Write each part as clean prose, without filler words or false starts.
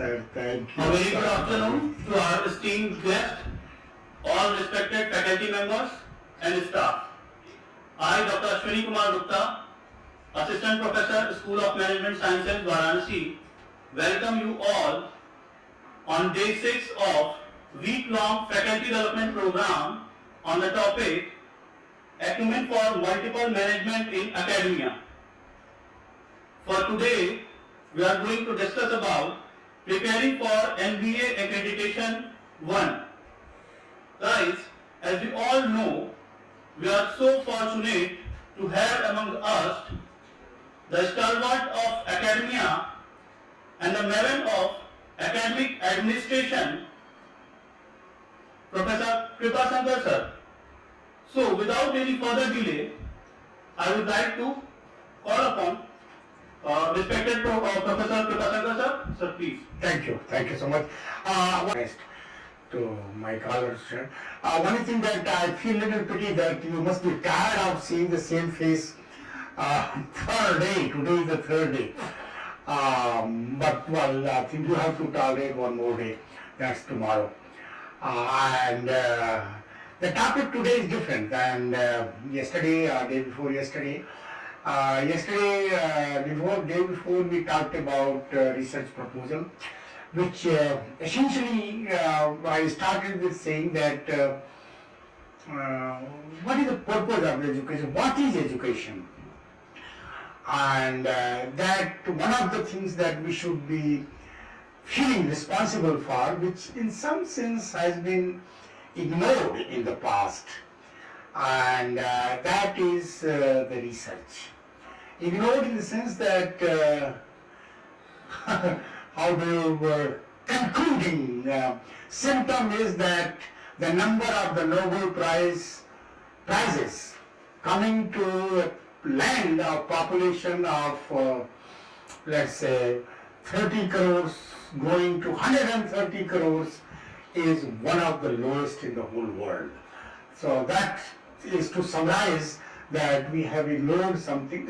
sir. Thank you. A very good afternoon to our esteemed guests, all respected faculty members and staff. I, Dr. Ashwini Kumar Gupta, Assistant Professor, School of Management Sciences, Varanasi, welcome you all on day 6 of week-long faculty development program on the topic Acumen for Multiple Management in Academia. For today, we are going to discuss about preparing for NBA Accreditation 1. Guys, as we all know, we are so fortunate to have among us the stalwart of academia and the maven of academic administration, Professor Kripasankar sir. So, without any further delay, I would like to call upon respected Professor Kripasankar sir. Sir, please. Thank you so much. Next to my callers, sir. One thing that I feel a little pity that you must be tired of seeing the same face third day. Today is the third day. But well, I think you have to tolerate one more day. That's tomorrow. And the topic today is different than yesterday or day before yesterday. Day before we talked about research proposal, which essentially I started with saying that what is the purpose of education? What is education? And that one of the things that we should be feeling responsible for, which in some sense has been ignored in the past, and that is the research. Ignored in the sense that how do you concluding symptom is that the number of the Nobel prizes coming to a land of population of let's say 30 crores going to 130 crores is one of the lowest in the whole world. So that is to summarize that we have ignored something.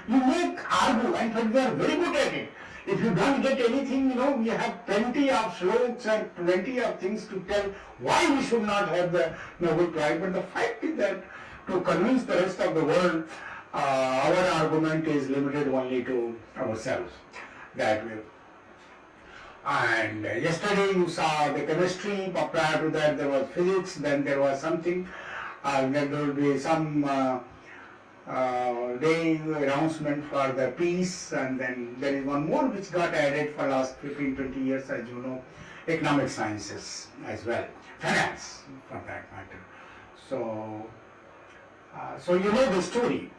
You make argument, and we are very good at it. If you don't get anything, we have plenty of slots and plenty of things to tell why we should not have the Nobel Prize. But the fact is that to convince the rest of the world, our argument is limited only to ourselves. That way. And yesterday you saw the chemistry, but prior to that there was physics, then there was something, then there will be some day announcement for the peace, and then there is one more which got added for last 15-20 years, as you know, economic sciences as well, finance for that matter. So you know the story.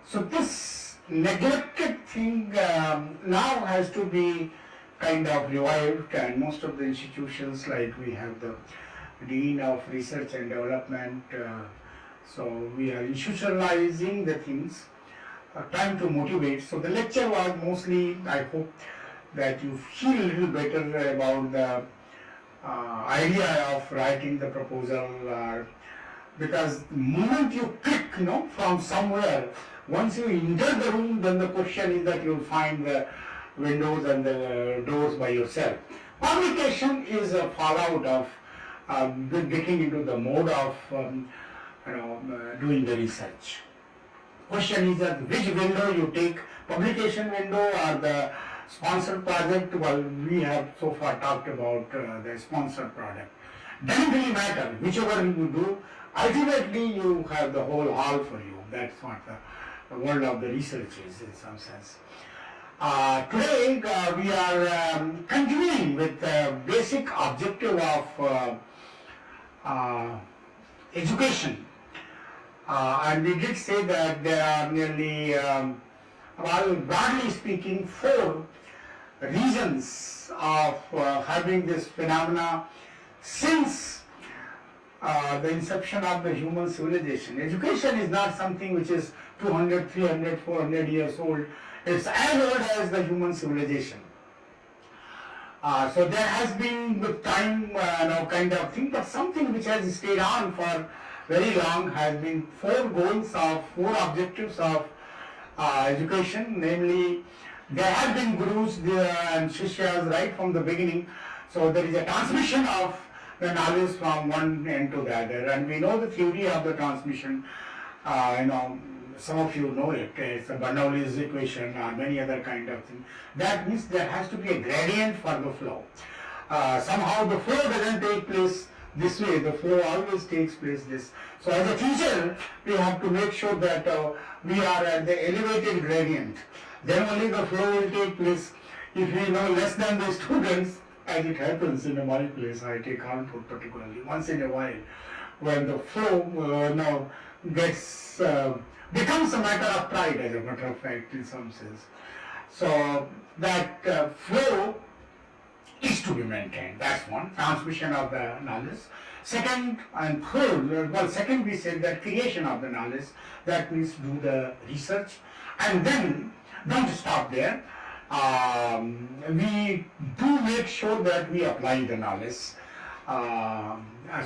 So this neglected thing now has to be kind of revived, and most of the institutions, like we have the Dean of Research and Development, so we are institutionalizing the things, trying to motivate. So the lecture was mostly, I hope that you feel a little better about the idea of writing the proposal, because the moment you click, from somewhere, once you enter the room, then the question is that you'll find the windows and the doors by yourself. Publication is a fallout of getting into the mode of doing the research. Question is that which window you take, publication window or the sponsored project. Well, we have so far talked about the sponsored product. Doesn't really matter, whichever you do, ultimately you have the whole hall for you. That's what the world of the research is in some sense. Today we are continuing with the basic objective of education, and we did say that there are nearly, broadly speaking, 4 reasons of having this phenomena since the inception of the human civilization. Education is not something which is 200, 300, 400 years old. It's as old as the human civilization. So there has been with time kind of thing, but something which has stayed on for very long has been 4 goals of 4 objectives of education, namely there have been gurus and shishyas right from the beginning. So there is a transmission of the knowledge from one end to the other, and we know the theory of the transmission. Some of you know it. It's a Bernoulli's equation or many other kind of thing. That means there has to be a gradient for the flow. Somehow the flow doesn't take place this way. The flow always takes place this. So as a teacher, we have to make sure that we are at the elevated gradient. Then only the flow will take place. If we know less than the students, as it happens in my place, I take Kanpur particularly, once in a while, when the flow gets becomes a matter of pride, as a matter of fact, in some sense. So that flow is to be maintained. That's one, transmission of the knowledge. Second and third, second we said that creation of the knowledge, that means do the research, and then don't stop there. We do make sure that we apply the knowledge.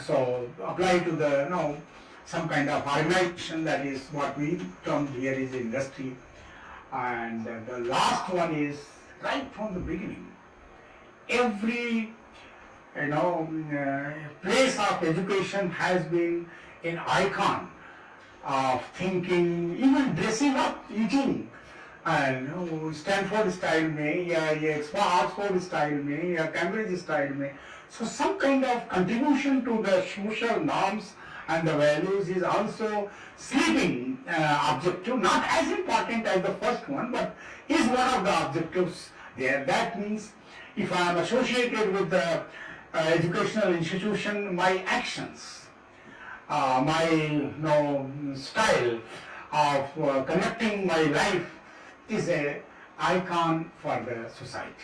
So apply to the some kind of organization, that is what we term here is industry. And the last one is right from the beginning. Every place of education has been an icon of thinking, even dressing up, eating. Stanford style में या Oxford style में या Cambridge style में. So some kind of contribution to the social norms and the values is also sleeping objective, not as important as the first one, but is one of the objectives there. That means if I am associated with the educational institution, my actions, my style of conducting my life is an icon for the society.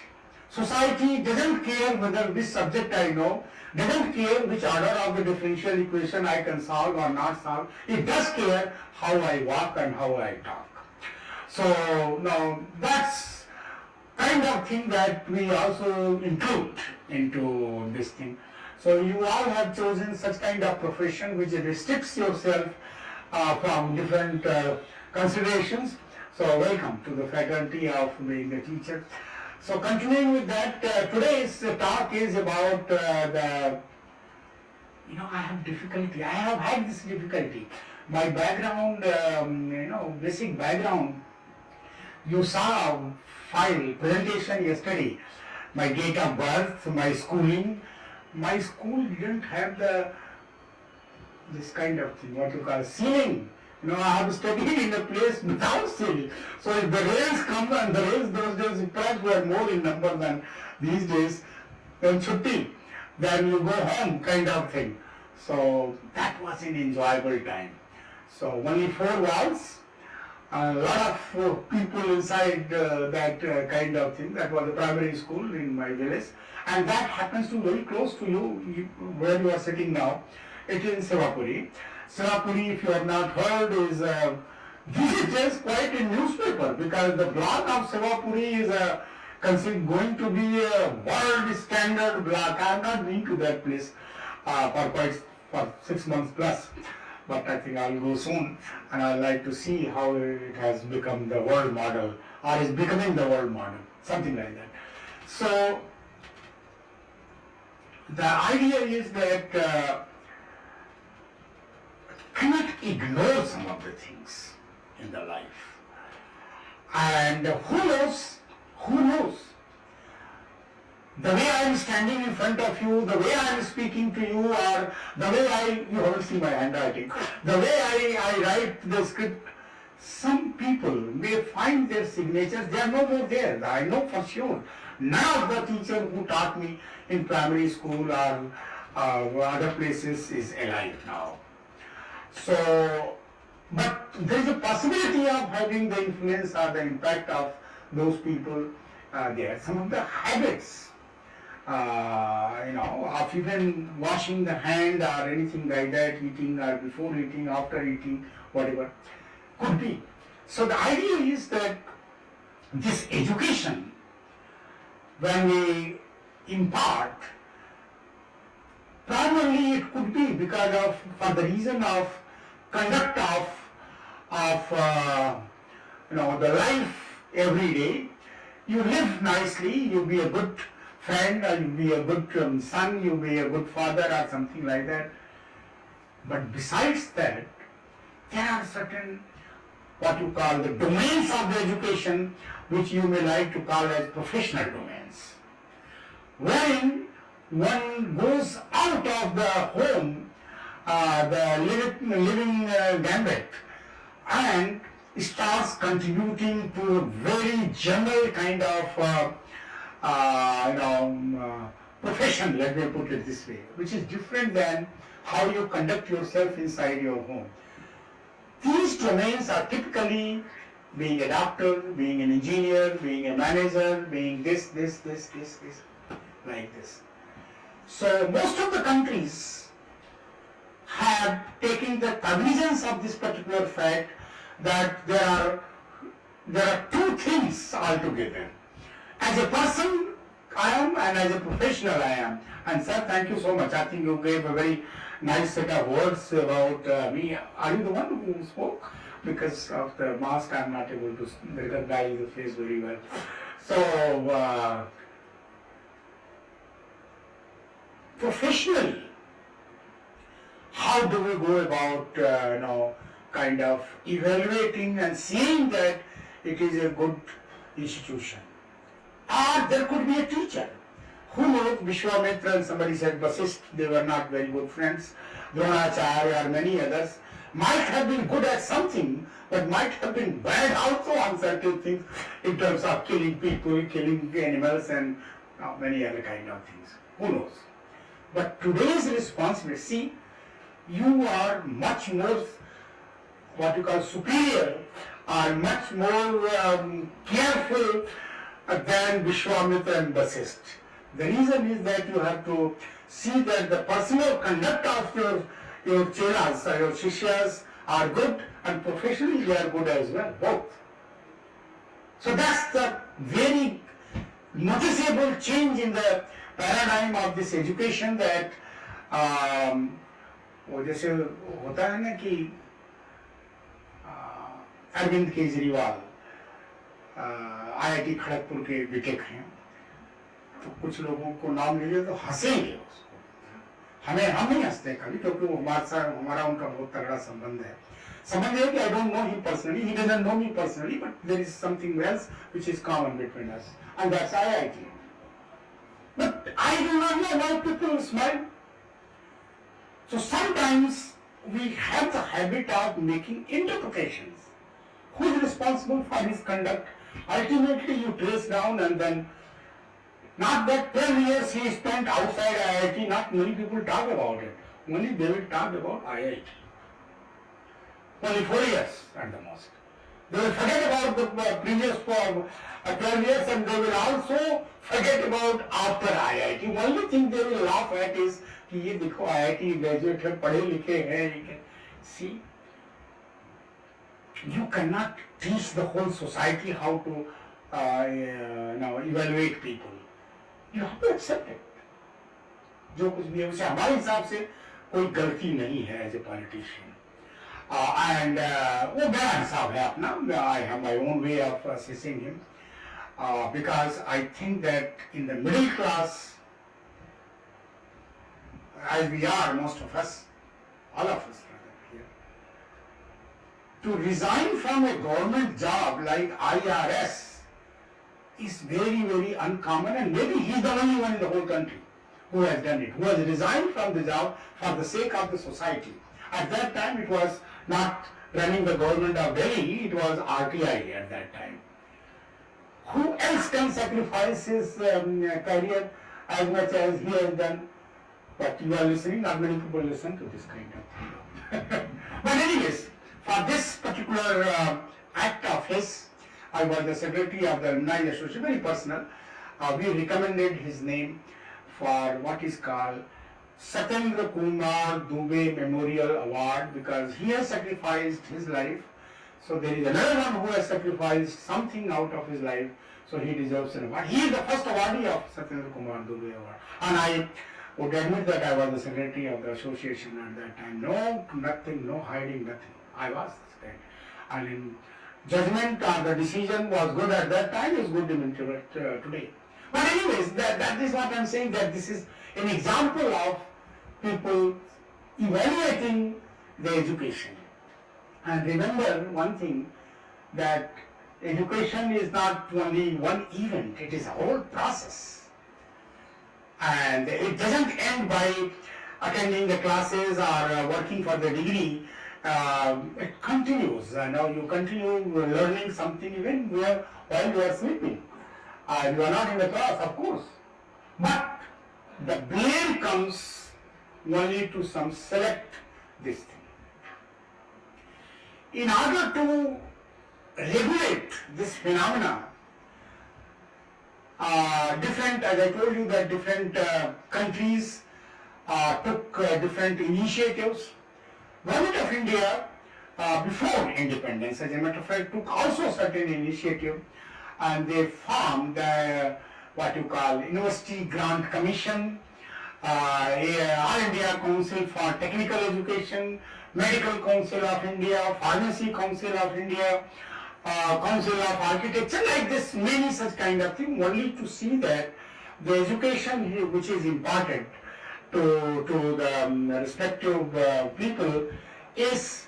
Society doesn't care whether this subject I know, doesn't care which order of the differential equation I can solve or not solve. It does care how I walk and how I talk. So now that's kind of thing that we also include into this thing. So you all have chosen such kind of profession which restricts yourself from different considerations. So welcome to the faculty of being a teacher. So continuing with that, today's talk is about I have difficulty. I have had this difficulty. My background, basic background, you saw file presentation yesterday. My date of birth, my schooling. My school didn't have this kind of thing, what you call ceiling. I have studied in a place without ceiling. So if the rains come, and the rains those days in fact were more in number than these days, then chutti, then you go home kind of thing. So that was an enjoyable time. So only 4 walls, a lot of people inside that kind of thing. That was the primary school in my village. And that happens to be very close to you, where you are sitting now. It is in Sevapuri. Sevapuri, if you have not heard, is visitors quite a newspaper, because the block of Sevapuri is considered going to be a world standard block. I have not been to that place for 6 months plus, but I think I'll go soon, and I'd like to see how it has become the world model, or is becoming the world model, something like that. So the idea is that cannot ignore some of the things in the life. And who knows? The way I am standing in front of you, the way I am speaking to you, or the way you haven't seen my handwriting, the way I write the script, some people may find their signatures, they are no more there. I know for sure. None of the teacher who taught me in primary school or other places is alive now. So, but there is a possibility of having the influence or the impact of those people there. Some of the habits, of even washing the hand or anything like that, eating or before eating, after eating, whatever, could be. So the idea is that this education, when we impart, primarily it could be because for the reason of conduct of the life every day, you live nicely, you be a good friend, or you be a good son, you be a good father or something like that. But besides that, there are certain what you call the domains of the education, which you may like to call as professional domains, wherein one goes out of the home, the living gambit, and starts contributing to a very general kind of profession, let me put it this way, which is different than how you conduct yourself inside your home. These domains are typically being a doctor, being an engineer, being a manager, being this, like this. So most of the countries have taken the cognizance of this particular fact that there are two things altogether. As a person, I am, and as a professional, I am. And sir, thank you so much. I think you gave a very nice set of words about me. Are you the one who spoke? Because of the mask, I am not able to recognize the face very well. So, professionally, how do we go about, kind of evaluating and seeing that it is a good institution? Or there could be a teacher. Who knows, Vishwamitra and somebody said Vasisth, they were not very good friends. Dronacharya or many others might have been good at something, but might have been bad also on certain things in terms of killing people, killing animals and many other kind of things. Who knows? But today's responsibility, see, you are much more what you call superior, are much more careful than Vishwamitra and Vasisth. The reason is that you have to see that the personal conduct of your chelas or your shishyas are good, and professionally they are good as well, both. So that's the very noticeable change in the paradigm of this education that वो जैसे होता है ना कि Arvind Kejriwal IIT Kharagpur के BTech हैं, तो कुछ लोगों को नाम लीजिए तो हंसेंगे उसको, हम नहीं हंसते कभी, क्योंकि वो हमारा उनका बहुत तगड़ा संबंध है है कि I don't know him personally, he doesn't know me personally, but there is something else which is common between us, and that's IIT. But I do not know why people smile. So sometimes we have the habit of making interpretations. Who is responsible for his conduct? Ultimately you trace down, and then not that 10 years he spent outside IIT, not many people talk about it. Only they will talk about IIT. Only 4 years at the most. They will forget about the previous 12 years, and they will also forget about after IIT. Only thing they will laugh at is कि ये देखो IIT graduate है, पढ़े लिखे हैं. See, you cannot teach the whole society how to evaluate people. You have to accept it. जो कुछ भी है उसे हमारे हिसाब से कोई गलती नहीं है as a politician. And वो मेरा हिसाब है अपना. I have my own way of assessing him because I think that in the middle class, as we are, most of us, all of us here, to resign from a government job like IRS is very, very uncommon, and maybe he is the only one in the whole country who has done it, who has resigned from the job for the sake of the society. At that time it was not running the government of Delhi, it was RTI at that time. Who else can sacrifice his career as much as he has done? But you are listening, not many people listen to this kind of thing. But anyways, for this particular act of his, I was the secretary of the Alumni Association, very personal. We recommended his name for what is called Satyendra Kumar Dubey Memorial Award, because he has sacrificed his life. So there is another one who has sacrificed something out of his life, so he deserves an award. He is the first awardee of Satyendra Kumar Dubey Award. And I would admit that I was the secretary of the association at that time. No, nothing, no hiding, nothing. I was the secretary. And judgment or the decision was good at that time is good even today. But anyways, that is what I'm saying, that this is an example of people evaluating the education. And remember one thing, that education is not only one event, it is a whole process. And it doesn't end by attending the classes or working for the degree. It continues. Now you continue learning something even while you are sleeping. You are not in the class, of course. But the blame comes only to some select this thing. In order to regulate this phenomena, different, as I told you, that different countries took different initiatives. Government of India, before independence, as a matter of fact, took also certain initiative, and they formed what you call University Grant Commission, All India Council for Technical Education, Medical Council of India, Pharmacy Council of India, Council of Architecture, like this, many such kind of thing, only to see that the education which is imparted to the respective people is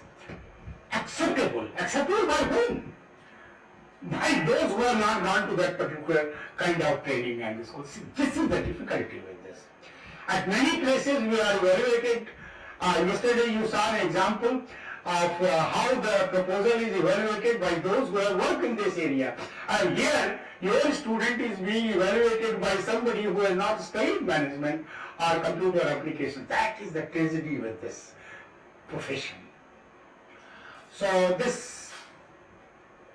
acceptable. Acceptable by whom? By those who have not gone to that particular kind of training and this whole. This is the difficulty with this. At many places we are evaluated. Yesterday you saw an example of how the proposal is evaluated by those who have worked in this area. And here your student is being evaluated by somebody who has not studied management or computer application. That is the tragedy with this profession. So this,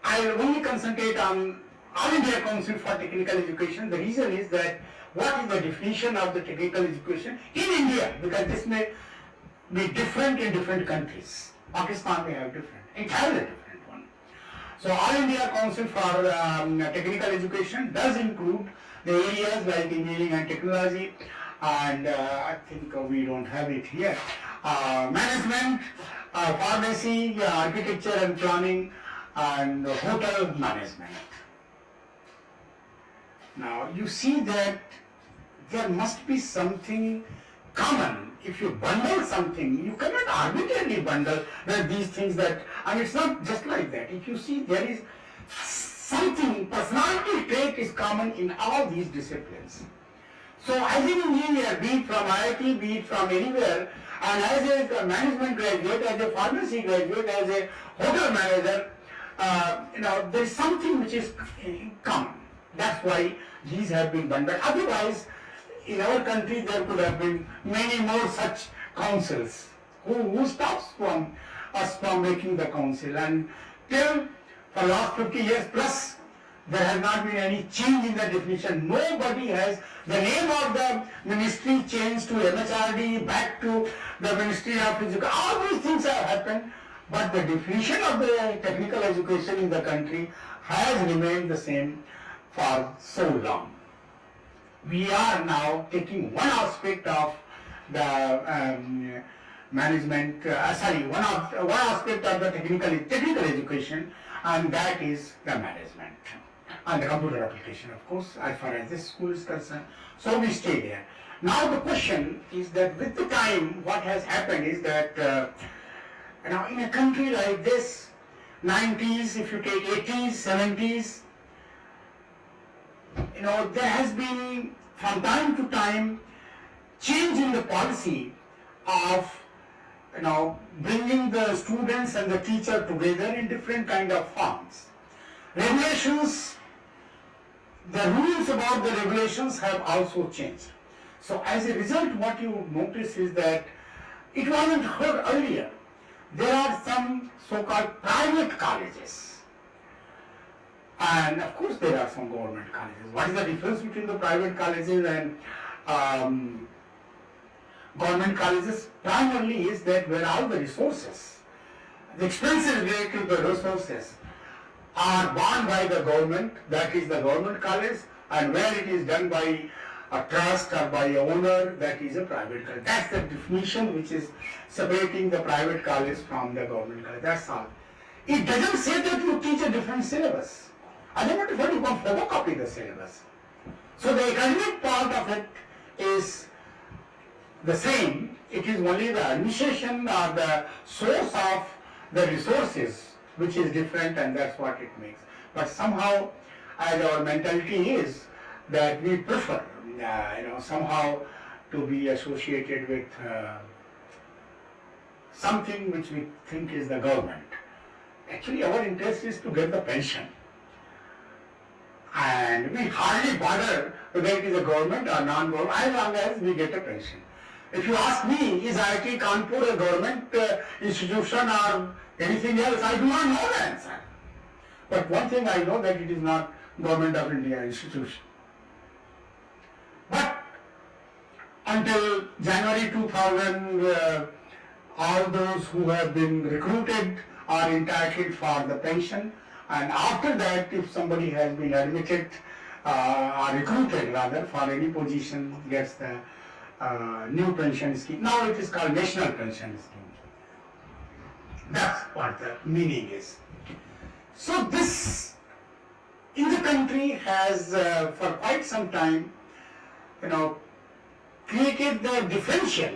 I will only concentrate on All India Council for Technical Education. The reason is that what is the definition of the technical education in India, because this may be different in different countries. Pakistan may have different, entirely different one. So All India Council for Technical Education does include the areas like engineering and technology, and I think we don't have it here. Management, pharmacy, architecture and planning, and hotel management. Now you see that there must be something common. If you bundle something, you cannot arbitrarily bundle these things that, and it's not just like that. If you see, there is something, personality trait is common in all these disciplines. So as an engineer, be it from IIT, be it from anywhere, and as a management graduate, as a pharmacy graduate, as a hotel manager, there is something which is common. That's why these have been bundled. Otherwise, in our country there could have been many more such councils. Who stops from us from making the council? And till for last 50 years plus, there has not been any change in the definition. Nobody has, the name of the ministry changed to MHRD, back to the Ministry of Education. All these things have happened, but the definition of the technical education in the country has remained the same for so long. We are now taking one aspect of the management, one aspect of the technical education, and that is the management. And the computer application, of course, as far as this school is concerned. So we stay there. Now the question is that with the time, what has happened is that now in a country like this, 90s, if you take 80s, 70s, there has been from time to time change in the policy of bringing the students and the teacher together in different kind of forms. Regulations, the rules about the regulations have also changed. So as a result, what you notice is that it wasn't heard earlier. There are some so-called private colleges. And of course there are some government colleges. What is the difference between the private colleges and government colleges? Primarily is that where all the resources, the expenses related to the resources are borne by the government, that is the government college, and where it is done by a trust or by a owner, that is a private college. That's the definition which is separating the private college from the government college. That's all. it doesn't say that you teach a different syllabus. As a matter of fact, you can photocopy the syllabus. So the academic part of it is the same. It is only the administration or the source of the resources which is different, and that's what it makes. But somehow, as our mentality is, that we prefer, somehow to be associated with something which we think is the government. Actually, our interest is to get the pension. And we hardly bother whether it is a government or non-government, as long as we get a pension. If you ask me, is IIT Kanpur a government institution or anything else, I do not know the answer. But one thing I know, that it is not Government of India institution. But until January 2000, all those who have been recruited are entitled for the pension, and after that, if somebody has been admitted or recruited rather for any position, gets the new pension scheme. Now it is called National Pension Scheme. That's what the meaning is. So this in the country has for quite some time, created the differential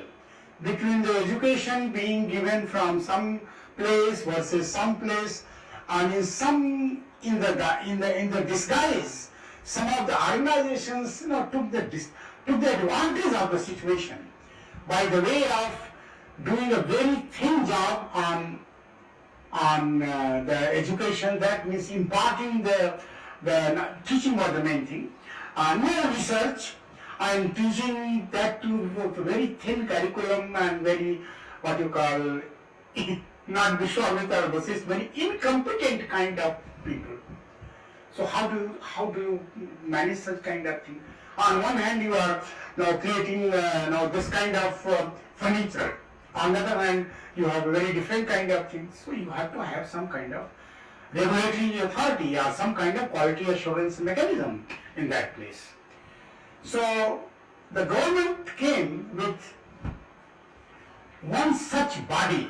between the education being given from some place versus some place, and in the disguise, some of the organizations took the advantage of the situation by the way of doing a very thin job on the education. That means imparting the teaching was the main thing. No research, and teaching that to very thin curriculum and very, what you call, not Vishwamitra basis, very incompetent kind of people. So how do you manage such kind of thing? On one hand, you are creating this kind of furniture. On the other hand, you have a very different kind of things. So you have to have some kind of regulatory authority or some kind of quality assurance mechanism in that place. So the government came with one such body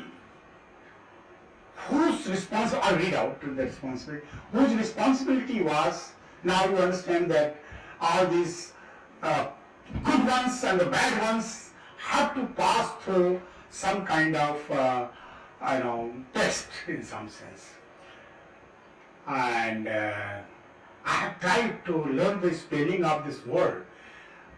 whose responsibility, I'll read out the responsibility, whose responsibility was, now you understand that all these good ones and the bad ones have to pass through some kind of test in some sense. And I have tried to learn the spelling of this word,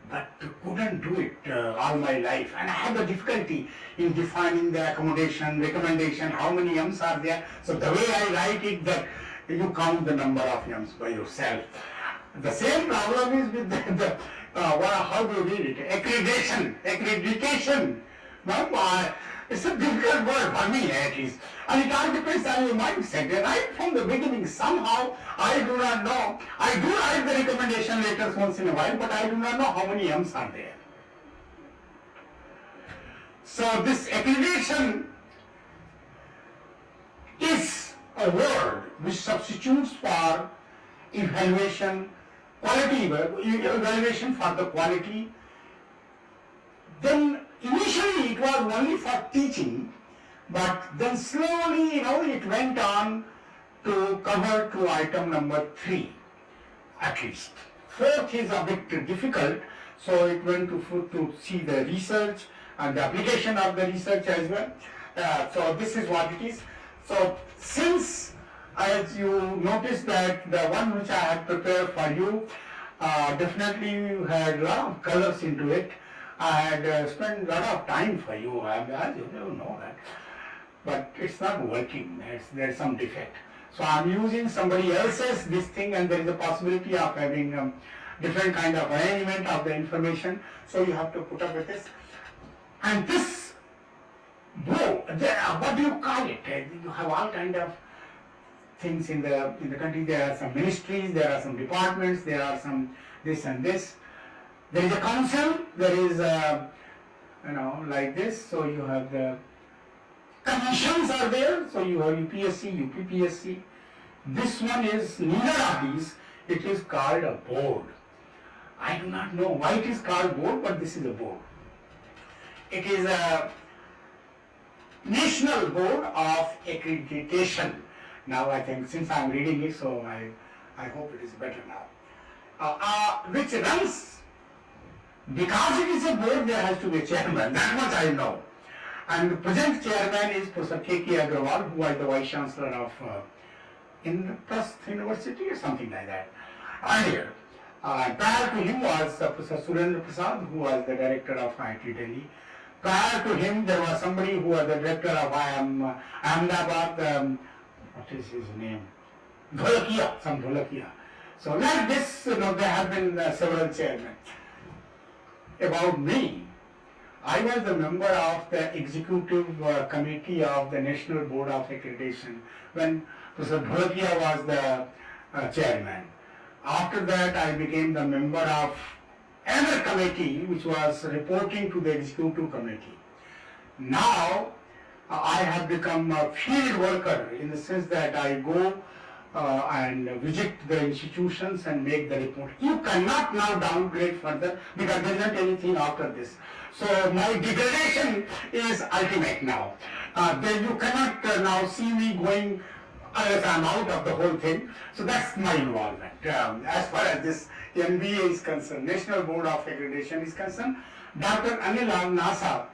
but couldn't do it all my life. And I have a difficulty in defining the accommodation, recommendation, how many yams are there. So the way I write it, that you count the number of yams by yourself. The same problem is with how do you read it? Accreditation. No, it's a difficult word for me at least. And it all depends on your mindset. Right from the beginning, somehow, I do not know. I do write the recommendation letters once in a while, but I do not know how many M's are there. So this accreditation is a word which substitutes for evaluation, quality evaluation for the quality. Then initially it was only for teaching, but then slowly, it went on to cover to item number 3, at least. 4th is a bit difficult, so it went to see the research and the application of the research as well. So this is what it is. So since, as you notice that the one which I had prepared for you, definitely you had a lot of colors into it. I had spent a lot of time for you, as you know that. But it's not working, there's some defect. So I'm using somebody else's this thing, and there is a possibility of having different kind of arrangement of the information. So you have to put up with this. And this book, what do you call it? You have all kind of things in the country. There are some ministries, there are some departments, there are some this and this. There is a council, there is like this. So you have the commissions are there. So you have UPSC, UPPSC. This one is neither of these. It is called a board. I do not know why it is called board, but this is a board. It is a National Board of Accreditation. Now I think since I'm reading it, so I hope it is better now. Which runs, because it is a board, there has to be a chairman, that much I know. And the present chairman is Professor K.K. Agrawal, who was the Vice Chancellor of Indraprastha University or something like that earlier. Prior to him was Professor Surendra Prasad, who was the Director of IIT Delhi. Prior to him, there was somebody who was the Director of Ahmedabad, what is his name? Dholakia. So like this, there have been several chairmen. About me, I was the member of the executive committee of the National Board of Accreditation when Professor Dholakia was the chairman. After that, I became the member of another committee which was reporting to the executive committee. Now, I have become a field worker in the sense that I go and visit the institutions and make the report. You cannot now downgrade further because there isn't anything after this. So my degradation is ultimate now. Then you cannot now see me going unless I'm out of the whole thing. So that's my involvement. As far as this NBA is concerned, National Board of Accreditation is concerned, Dr. Anil Nasa,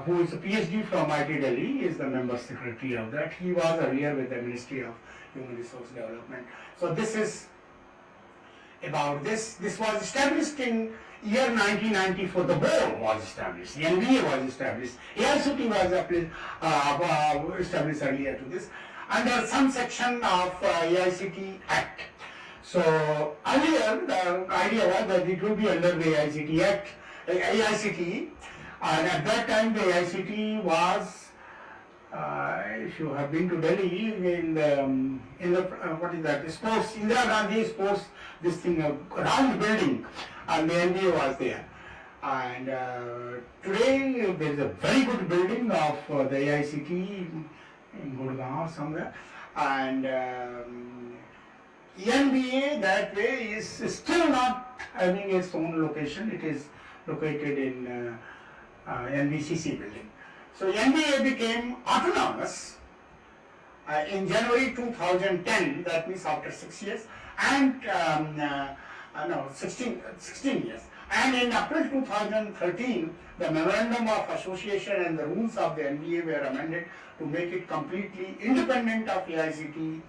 who is a PhD from IIT Delhi, is the member secretary of that. He was earlier with the Ministry of Human Resource Development. So this is about this. This was established in year 1994. The board was established. The NBA was established. AICT was established earlier to this under some section of AICT Act. So earlier the idea was that it will be under the AICT Act, AICT, and at that time the AICT was, if you have been to Delhi, in the what is that? Sports, Indira Gandhi Sports, this thing, a round building, and the NBA was there. And today there is a very good building of the AICT in Gurgaon somewhere, and NBA that way is still not having its own location. It is located in NBCC building. So NBA became autonomous in January 2010, that means after 6 years, and 16 years. And in April 2013, the Memorandum of Association and the rules of the NBA were amended to make it completely independent of AICT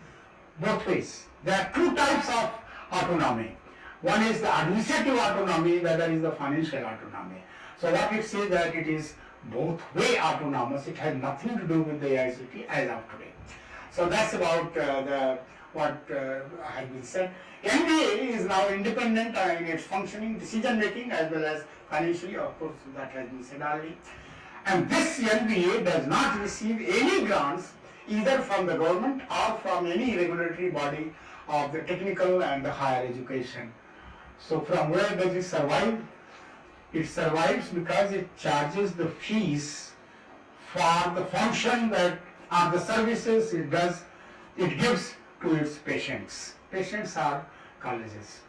both ways. There are two types of autonomy. One is the administrative autonomy, the other is the financial autonomy. So what it says that it is both way autonomous, it has nothing to do with the AICT as of today. So that's about what has been said. NBA is now independent in its functioning, decision making as well as financially, of course that has been said already. And this NBA does not receive any grants either from the government or from any regulatory body of the technical and the higher education. So from where does it survive? It survives because it charges the fees for the function that are the services it does, it gives to its patients. Patients are colleges.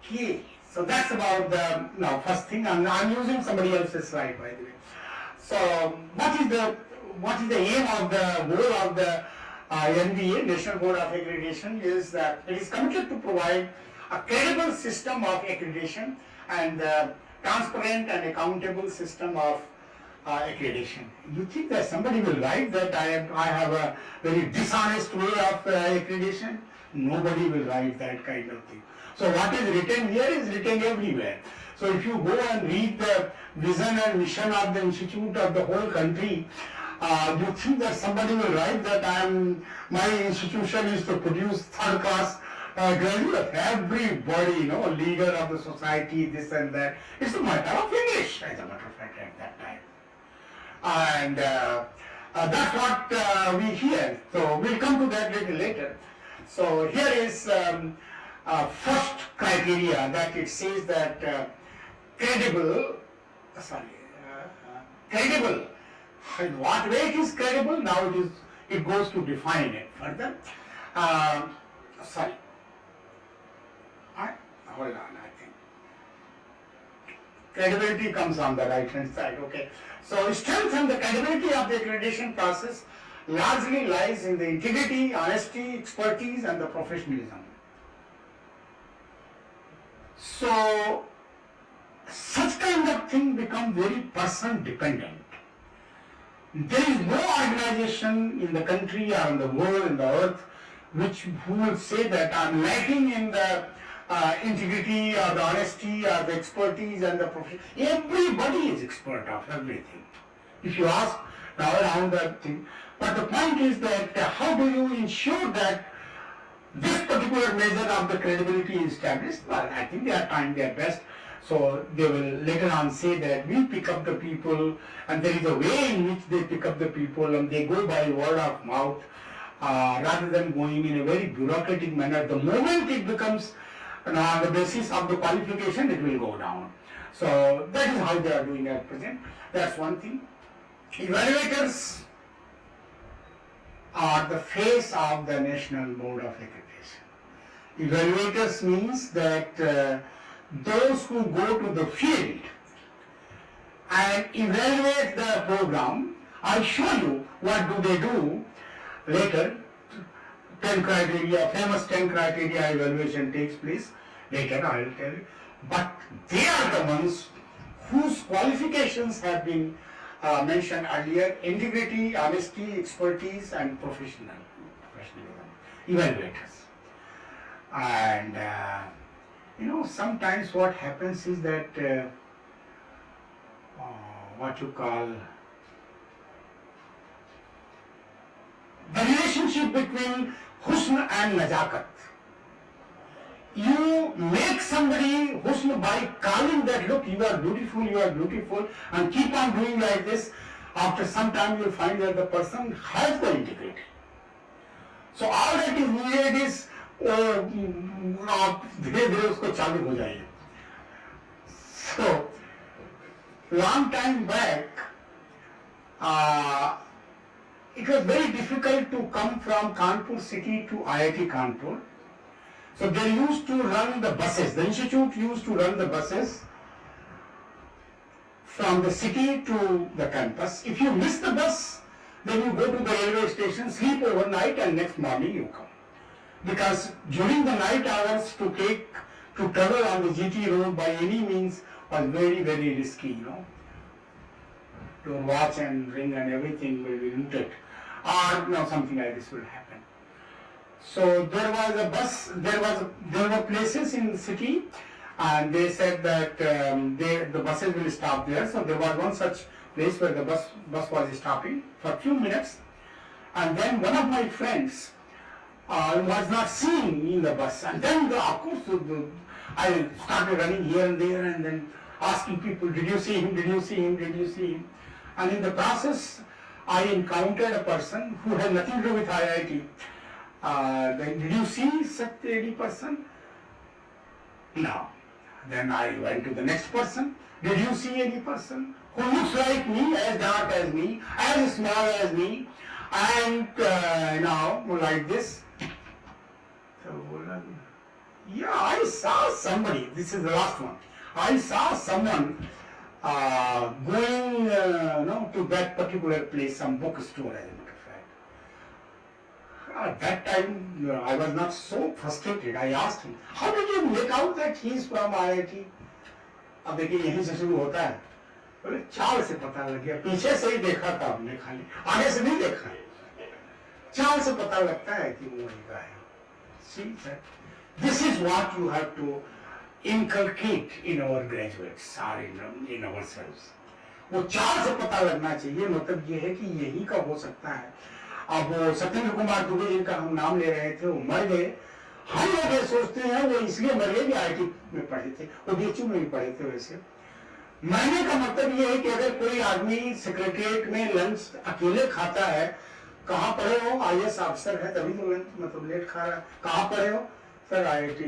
Okay, so that's about the first thing. I'm using somebody else's slide, by the way. So what is the aim of the goal of the NBA, National Board of Accreditation, is that it is committed to provide a credible system of accreditation and transparent and accountable system of accreditation. You think that somebody will write that I have a very dishonest way of accreditation? Nobody will write that kind of thing. So what is written here is written everywhere. So if you go and read the vision and mission of the institute of the whole country, you think that somebody will write that my institution is to produce third class graduate. Everybody, leader of the society, this and that. It's a matter of English, as a matter of fact, at that time. And that's what we hear. So we'll come to that little later. So here is first criteria that it says that credible. In what way it is credible? Now it goes to define it further. Hold on, I think. Credibility comes on the right hand side, okay. So strengthen the credibility of the accreditation process largely lies in the integrity, honesty, expertise, and the professionalism. So, such kind of thing become very person dependent. There is no organization in the country or in the world, in the earth, who will say that I'm lacking in the integrity or the honesty or the expertise and the profession. Everybody is expert of everything. If you ask now around that thing, but the point is that how do you ensure that this particular measure of the credibility is established? Well, I think they are trying their best. So they will later on say that we pick up the people, and there is a way in which they pick up the people, and they go by word of mouth rather than going in a very bureaucratic manner. The moment it becomes on the basis of the qualification, it will go down. So that is how they are doing at present. That's one thing. Evaluators are the face of the National Board of Accreditation. Evaluators means that those who go to the field and evaluate the program. I'll show you what do they do later. 10 criteria, famous 10 criteria evaluation takes place. Later I will tell you. But they are the ones whose qualifications have been mentioned earlier: integrity, honesty, expertise, and professionalism. Evaluators. And sometimes what happens is that what you call the relationship between husn and najakat. You make somebody husn by calling that, look, you are beautiful, and keep on doing like this. After some time you will find that the person has the integrity. So all that is needed is धीरे धीरे उसको चालू हो जाएगी. So long time back it was very difficult to come from Kanpur city to IIT Kanpur. So they used to run the buses. The institute used to run the buses from the city to the campus. If you miss the bus, then you go to the railway station, sleep overnight, and next morning you come. Because during the night hours to travel on the GT road by any means was very, very risky, Your watch and ring and everything will be looted, or something like this will happen. So there was a bus, there were places in the city, and they said that the buses will stop there. So there was one such place where the bus was stopping for a few minutes, and then one of my friends was not seen in the bus, and then of course I started running here and there and then asking people, did you see him, did you see him, did you see him? And in the process I encountered a person who had nothing to do with IIT. Did you see such any person? No. Then I went to the next person. Did you see any person who looks like me, as dark as me, as small as me, and like this? So, yeah, I saw somebody. This is the last one. I saw someone going to that particular place, some bookstore, as a matter of fact. At that time, I was not so frustrated. I asked him, how did you make out that he is from IIT? अब देखिए यहीं से शुरू होता है. बोले चाल से पता लग गया. पीछे से ही देखा था हमने खाली, आगे से नहीं देखा. चाल से पता लगता है कि वो वही का है. See that? This is what you have to inculcate in our graduates or in ourselves. वो चाल से पता लगना चाहिए. मतलब ये है कि यही का हो सकता है. अब सत्येंद्र कुमार दुबे जिनका हम नाम ले रहे थे, वो मर गए. हम लोग ये सोचते हैं वो इसलिए मर गए कि IIT में पढ़े थे, वो BHU में भी पढ़े थे. वैसे मरने का मतलब ये है कि अगर कोई आदमी सेक्रेटरिएट में लंच अकेले खाता है, कहाँ पढ़े हो, IAS अफसर है तभी तो लंच मतलब लेट खा रहा है. कहाँ पढ़े हो? सर IIT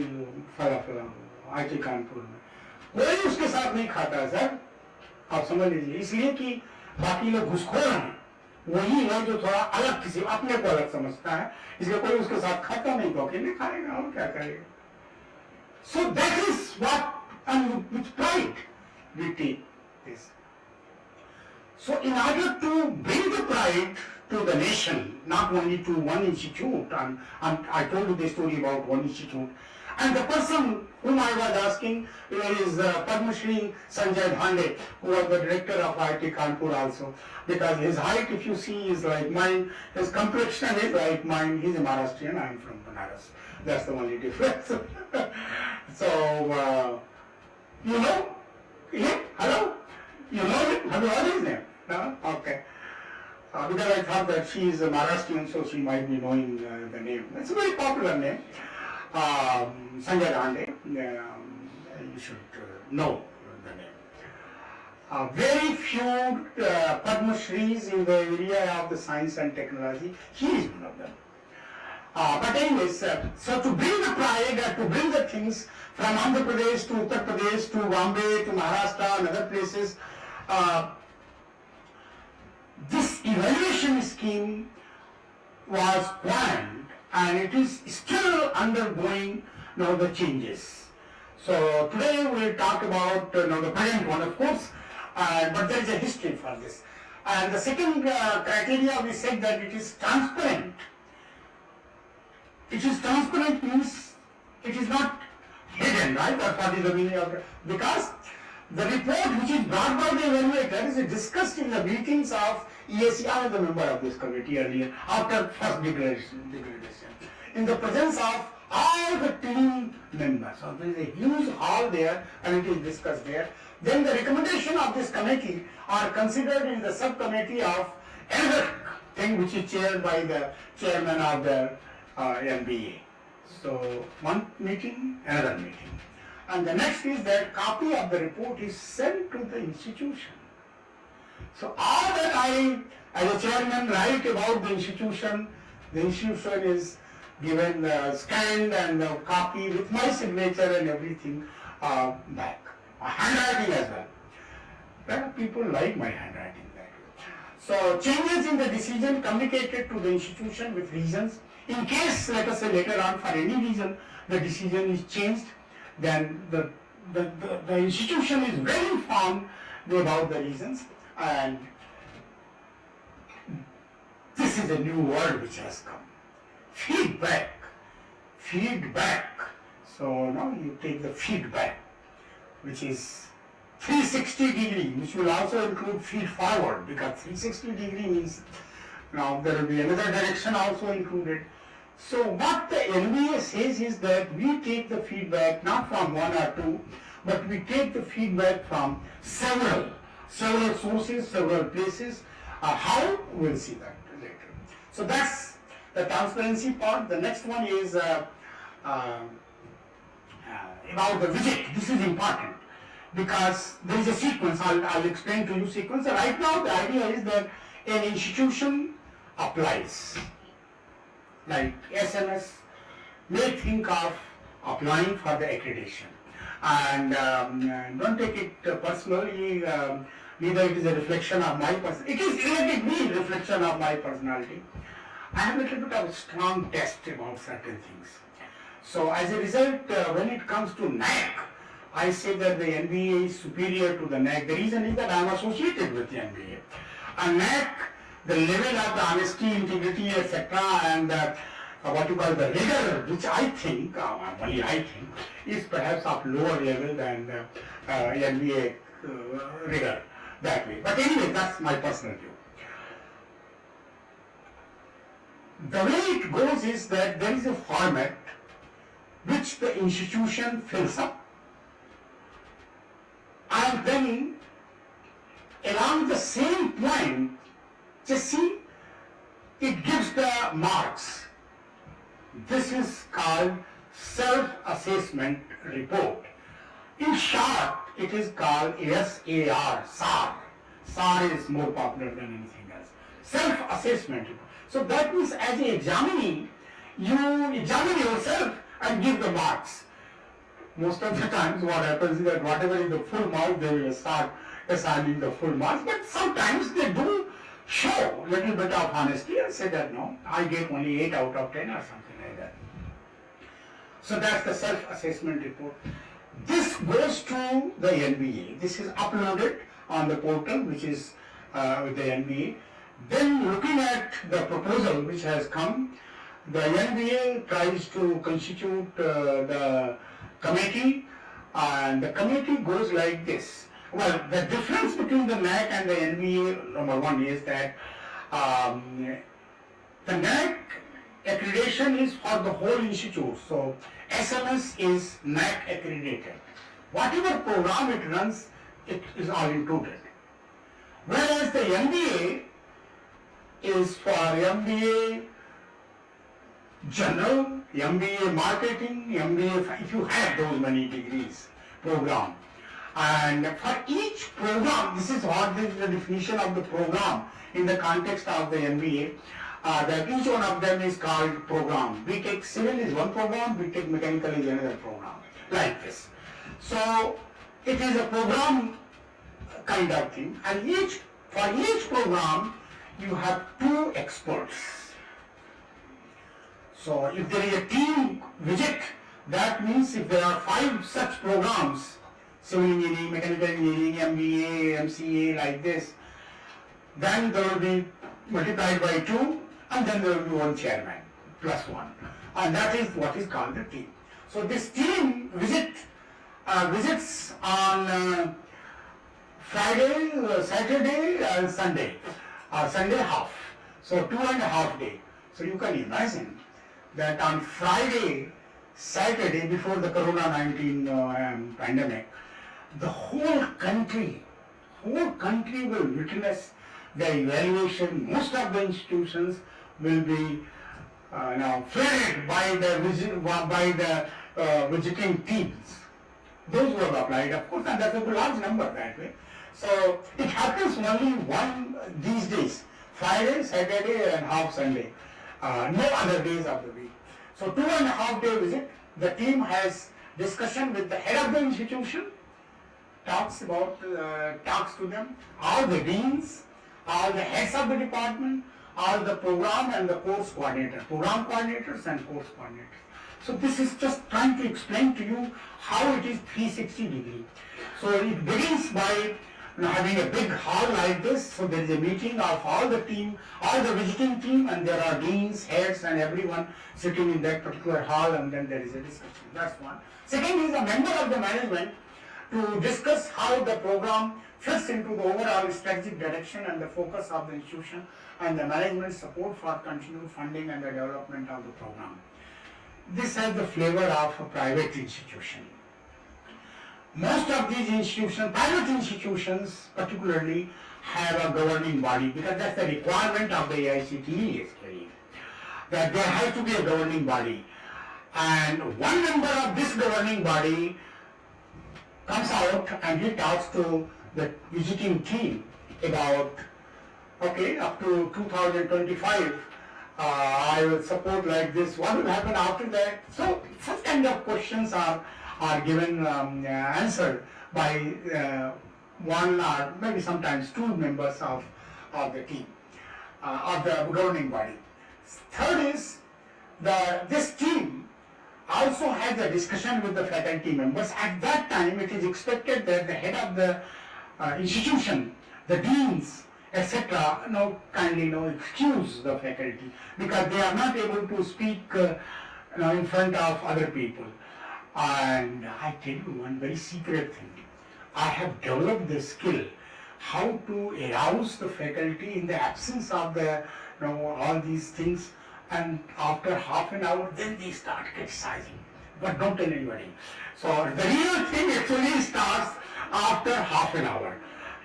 फला IIT कानपुर में. कोई उसके साथ नहीं खाता है सर, आप समझ लीजिए. इसलिए कि बाकी लोग घुसखोर हैं, वही है जो थोड़ा अलग किसी अपने को अलग समझता है, इसलिए कोई उसके साथ खाता नहीं तो अकेले खाएगा और क्या करेगा. So that is what, and with pride we take this. So in order to bring the pride to the nation, not only to one institute. I told you the story about one institute. And the person whom I was asking is Padma Shri Sanjay Dhande, who was the director of IIT Kanpur also. Because his height, if you see, is like mine, his complexion is like mine. He's a Maharashtrian, I am from Banaras. That's the only difference. So, you know him? Hello? You know him? Have you heard his name? No? Okay. Because I thought that she is a Maharashtrian, so she might be knowing the name. It's a very popular name. Sanjay Dhande, you should know the name. Very few Padma Shris in the area of the science and technology. He is one of them. But anyways, so to bring the pride, to bring the things from Andhra Pradesh to Uttar Pradesh to Bombay to Maharashtra and other places, this evaluation scheme was planned and it is still undergoing now the changes. So today we will talk about now the present one, of course, but there is a history for this. And the second criteria, we said that it is transparent. It is transparent means it is not hidden, right? That's what is the meaning of it. Because the report which is brought by the evaluator is discussed in the meetings of ESE. I was a member of this committee earlier, after first degradation. In the presence of all the team members. So there is a huge hall there and it is discussed there. Then the recommendation of this committee are considered in the subcommittee of another thing which is chaired by the chairman of the MBA. So one meeting, another meeting. And the next is that copy of the report is sent to the institution. So all that I, as a chairman, write about the institution is given scanned and copy with my signature and everything back. Handwriting as well. Well, people like my handwriting that way. So changes in the decision communicated to the institution with reasons. In case, let us say later on, for any reason, the decision is changed, then the institution is well informed about the reasons, and this is a new word which has come. Feedback. So now you take the feedback, which is 360 degree, which will also include feed forward, because 360 degree means now there will be another direction also included. So what the NBA says is that we take the feedback not from one or two, but we take the feedback from several sources, several places. How? We'll see that later. So that's the transparency part. The next one is about the visit. This is important because there is a sequence. I'll explain to you sequence. So right now the idea is that an institution applies. Like SMS may think of applying for the accreditation. And don't take it personally, neither it is a reflection of my personality. It is relatively a reflection of my personality. I have a little bit of a strong test about certain things. So as a result, when it comes to NAC, I say that the NBA is superior to the NAC. The reason is that I am associated with the NBA. And NAC, the level of the honesty, integrity, etc., and what you call the rigor, which I think, only I think, is perhaps of lower level than NBA rigor that way. But anyway, that's my personal view. The way it goes is that there is a format which the institution fills up, and then along the same point, just see, it gives the marks. This is called self-assessment report. In short, it is called SAR, SAR. SAR is more popular than anything else. Self-assessment report. So that means as a examinee, you examine yourself and give the marks. Most of the times what happens is that whatever is the full mark, they will start assigning the full marks, but sometimes they do show a little bit of honesty and say that no, I get only 8 out of 10 or something like that. So that's the self-assessment report. This goes to the NBA. This is uploaded on the portal which is with the NBA, Then looking at the proposal which has come, the NBA tries to constitute the committee, and the committee goes like this. Well, the difference between the NAC and the NBA, number one, is that the NAC accreditation is for the whole institute. So SMS is NAC accredited. Whatever program it runs, it is all included. Whereas the MBA is for MBA General, MBA Marketing, MBA, if you have those many degrees program. And for each program, this is what is the definition of the program in the context of the MBA. That each one of them is called program. BTech Civil is one program, BTech Mechanical is another program, like this. So it is a program kind of thing, and for each program you have two experts. So if there is a team visit, that means if there are 5 such programs, civil engineering, mechanical engineering, MBA, MCA, like this, then there will be multiplied by 2, and then there will be one chairman plus 1, and that is what is called the team. So this team visits on Friday, Saturday and Sunday, Sunday half, so 2.5 days. So you can imagine that on Friday, Saturday, before the Corona-19 pandemic, the whole country will witness the evaluation. Most of the institutions will be now flooded by the visiting teams. Those who have applied, of course, and that's a large number that way. So it happens only these days, Friday, Saturday and half Sunday, no other days of the week. So 2.5 day visit, the team has discussion with the head of the institution, talks to them, all the deans, all the heads of the department, all the program and the course coordinators, program coordinators and course coordinators. So this is just trying to explain to you how it is 360 degree. So it begins by having a big hall like this. So there is a meeting of all the team, all the visiting team, and there are deans, heads and everyone sitting in that particular hall, and then there is a discussion. That's one. Second is a member of the management to discuss how the program fits into the overall strategic direction and the focus of the institution and the management support for continued funding and the development of the program. This has the flavor of a private institution. Most of these institutions, private institutions particularly, have a governing body, because that's the requirement of the AICTE, that there has to be a governing body. And one member of this governing body comes out and he talks to the visiting team about, okay, up to 2025, I will support like this, what will happen after that? So such kind of questions are given, answered by one or maybe sometimes 2 members of the team, of the governing body. Third is, this team also has a discussion with the faculty members. At that time, it is expected that the head of the institution, the deans, etc., kindly excuse the faculty because they are not able to speak in front of other people. And I tell you one very secret thing. I have developed the skill how to arouse the faculty in the absence of the all these things, and after half an hour then they start criticizing, but don't tell anybody. So the real thing actually starts after half an hour.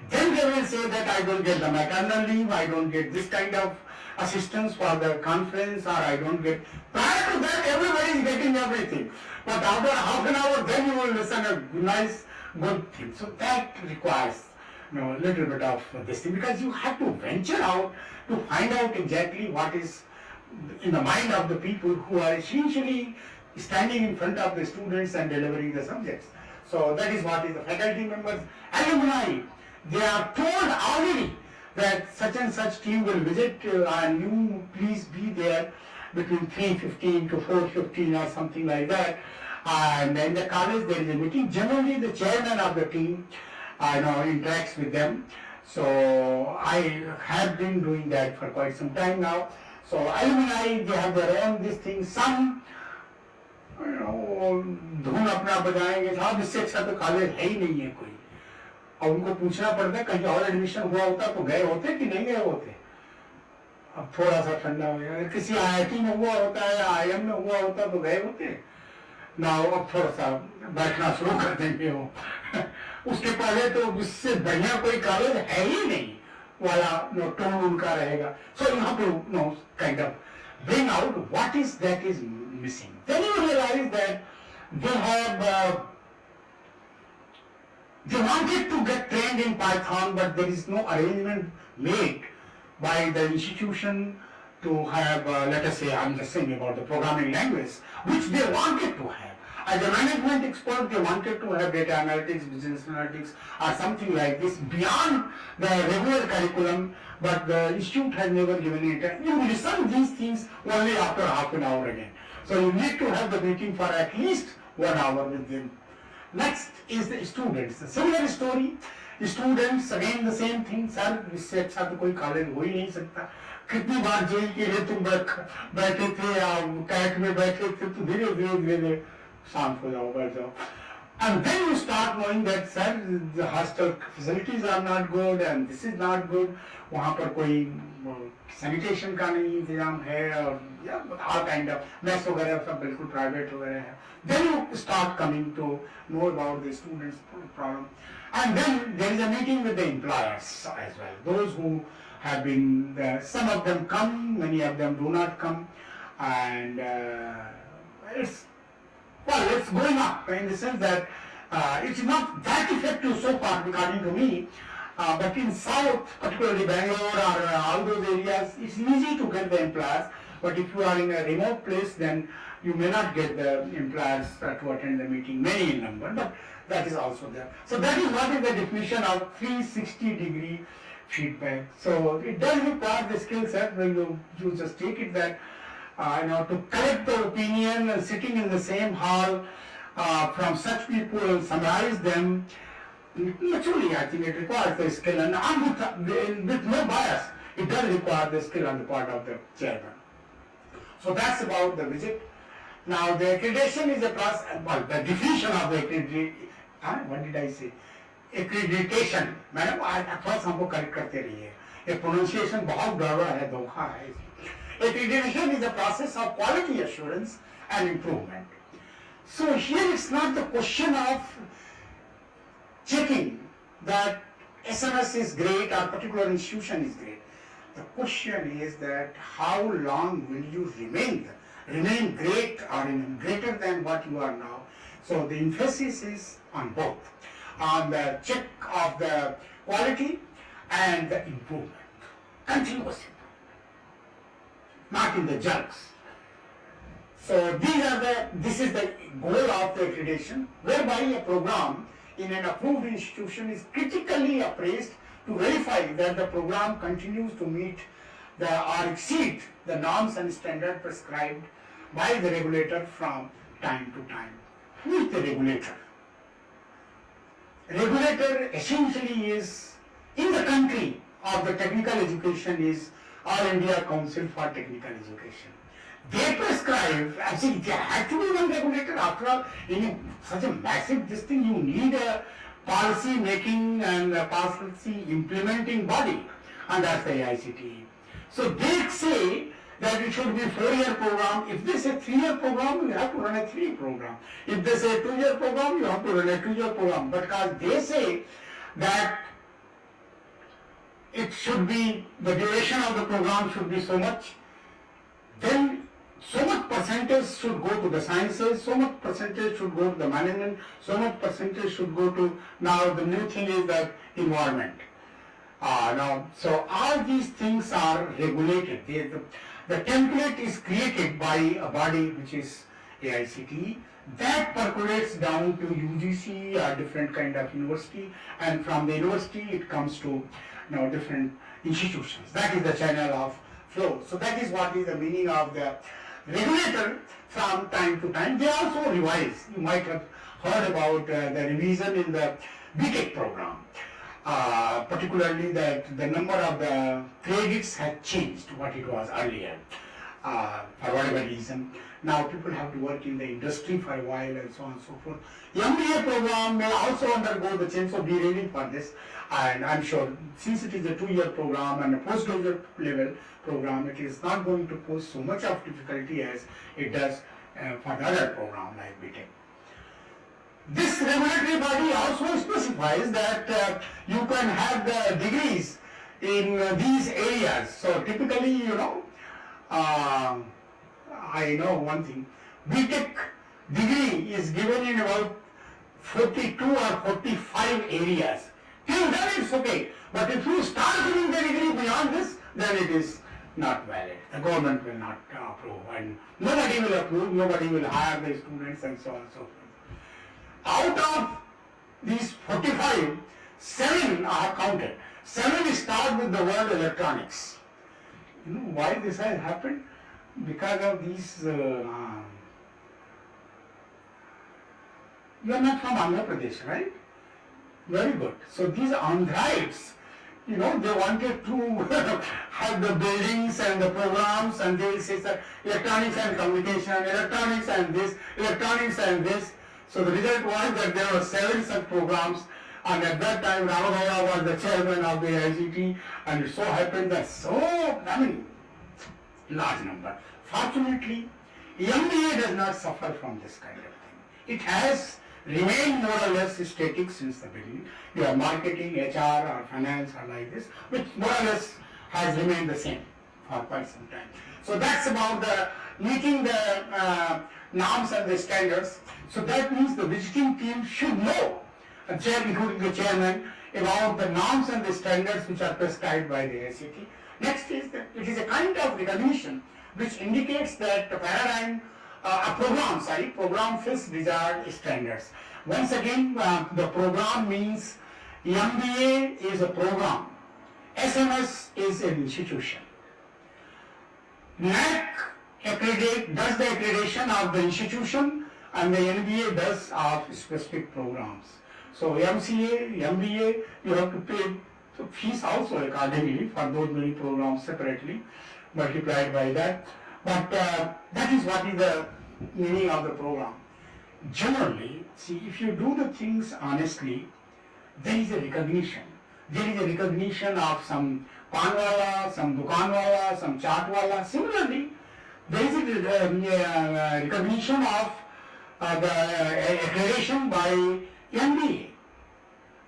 Then they will say that I don't get the maternal leave, I don't get this kind of assistance for the conference, or I don't get. Prior to that, everybody is getting everything. But after half an hour, then you will listen a nice, good thing. So that requires a little bit of this thing, because you have to venture out to find out exactly what is in the mind of the people who are essentially standing in front of the students and delivering the subjects. So that is what is the faculty members, alumni. They are told already that such and such team will visit and you please be there between 3:15 to 4:15 or something like that. And in the college there is a meeting. Generally the chairman of the team interacts with them. So I have been doing that for quite some time now. So alumni, they have their own this thing. Some धुन अपना बजाएंगे, साहब इससे अच्छा तो college है ही नहीं है कोई, और उनको पूछना पड़ता है कहीं और एडमिशन हुआ होता तो गए होते कि नहीं गए होते। अब थोड़ा सा ठंडा हो गया, किसी आईआईटी में हुआ होता है या आईएम में हुआ होता तो गए होते ना, अब थोड़ा सा बैठना शुरू कर देंगे वो उसके पहले तो इससे बढ़िया कोई कॉलेज है ही नहीं वाला टोन उनका रहेगा। So you have to kind of bring out what is that is missing. Then you realize that they have they wanted to get trained in Python, but there is no arrangement made by the institution to have, let us say, I'm just saying about the programming language, which they wanted to have. As a management expert, they wanted to have data analytics, business analytics, or something like this beyond the regular curriculum, but the institute has never given it. You listen these things only after half an hour again. So you need to have the meeting for at least 1 hour with them. Next is the students. The similar story. Students, again the same thing. Sir, इससे अच्छा तो कोई college हो ही नहीं सकता। कितनी बार jail के लिए तुम बैठे थे या कैट में बैठे थे, तो धीरे धीरे शांत हो जाओ, बैठ जाओ। And then you start knowing that sir, the hostel facilities are not good and this is not good. वहाँ पर कोई sanitation का नहीं इंतजाम है और all kind of mess वगैरह सब बिल्कुल private वगैरह है। Then you start coming to know about the students' problem. And then there is a meeting with the employers as well. Those who have been there, some of them come, many of them do not come, and it's going up in the sense that it's not that effective so far, according to me. But in South, particularly Bangalore or all those areas, it's easy to get the employers. But if you are in a remote place, then you may not get the employers to attend the meeting, many in number, but that is also there. So that is what is the definition of 360-degree feedback. So it does require the skill set when you just take it that to collect the opinion and sitting in the same hall from such people and summarize them. Naturally, I think it requires the skill, and with no bias, it does require the skill on the part of the chairman. So that's about the visit. Now the accreditation is a process, well, the definition of the accreditation, what did I say? Accreditation, madam first हमको correct करते रहिए, ये pronunciation बहुत गड़बड़ है, धोखा है। Accreditation is a process of quality assurance and improvement. So here it's not the question of checking that SMS is great or particular institution is great. The question is that how long will you remain great or greater than what you are now. So the emphasis is on both, on the check of the quality and the improvement, continuous improvement, not in the jerks. So this is the goal of the accreditation, whereby a program in an approved institution is critically appraised to verify that the program continues to meet or exceed the norms and standards prescribed by the regulator from time to time. Who is the regulator? Regulator essentially is, in the country of the technical education, is All India Council for Technical Education. They prescribe, actually they have to be one regulator. After all, in such a massive this thing, you need a policy making and a policy implementing body, and that's the AICTE. So they say that it should be 4-year program. If they say 3-year program, you have to run a 3-year program. If they say 2-year program, you have to run a 2-year program. But because they say that it should be, the duration of the program should be so much, then so much percentage should go to the sciences, so much percentage should go to the management, so much percentage should go to, now the new thing is that environment. So all these things are regulated. The template is created by a body which is AICTE, that percolates down to UGC or different kind of university, and from the university it comes to different institutions. That is the channel of flow. So that is what is the meaning of the regulator from time to time. They also revise. You might have heard about the revision in the BTech program. particularly that the number of the credits had changed what it was earlier, for whatever reason. Now people have to work in the industry for a while and so on and so forth. MBA program may also undergo the change, so be ready for this. And I'm sure since it is a 2-year program and a postgraduate level program, it is not going to pose so much of difficulty as it does for the other program like BTech. This regulatory body also specifies that you can have the degrees in these areas. So typically, I know one thing, BTech degree is given in about 42 or 45 areas. Till then it's okay. But if you start giving the degree beyond this, then it is not valid. The government will not approve, and nobody will approve, nobody will hire the students and so on and so forth. Out of these 45, 7 are counted. 7 start with the word electronics. You know why this has happened? Because of these, you are not from Andhra Pradesh, right? Very good. So these Andhrites, they wanted to have the buildings and the programs, and they will say that electronics and communication, electronics and this, electronics and this. So the result was that there were 7 such programs, and at that time Ramagowda was the chairman of the ICT, and it so happened that large number. Fortunately, MBA does not suffer from this kind of thing. It has remained more or less static since the beginning. You have marketing, HR or finance or like this, which more or less has remained the same for quite some time. So that's about the meeting the norms and the standards. So that means the visiting team should know, including the chairman, about the norms and the standards which are prescribed by the ICT. Next is that it is a kind of recognition which indicates that the paradigm, program fits desired standards. Once again, the program means MBA is a program, SMS is an institution. NAC does the accreditation of the institution, and the NBA does of specific programs. So MCA, MBA, you have to pay fees also accordingly for those many programs separately, multiplied by that. But that is what is the meaning of the program. Generally, see, if you do the things honestly, there is a recognition. There is a recognition of some panwala, some dukanwala, some chartwala. Similarly, there is a recognition of the accreditation by MBA.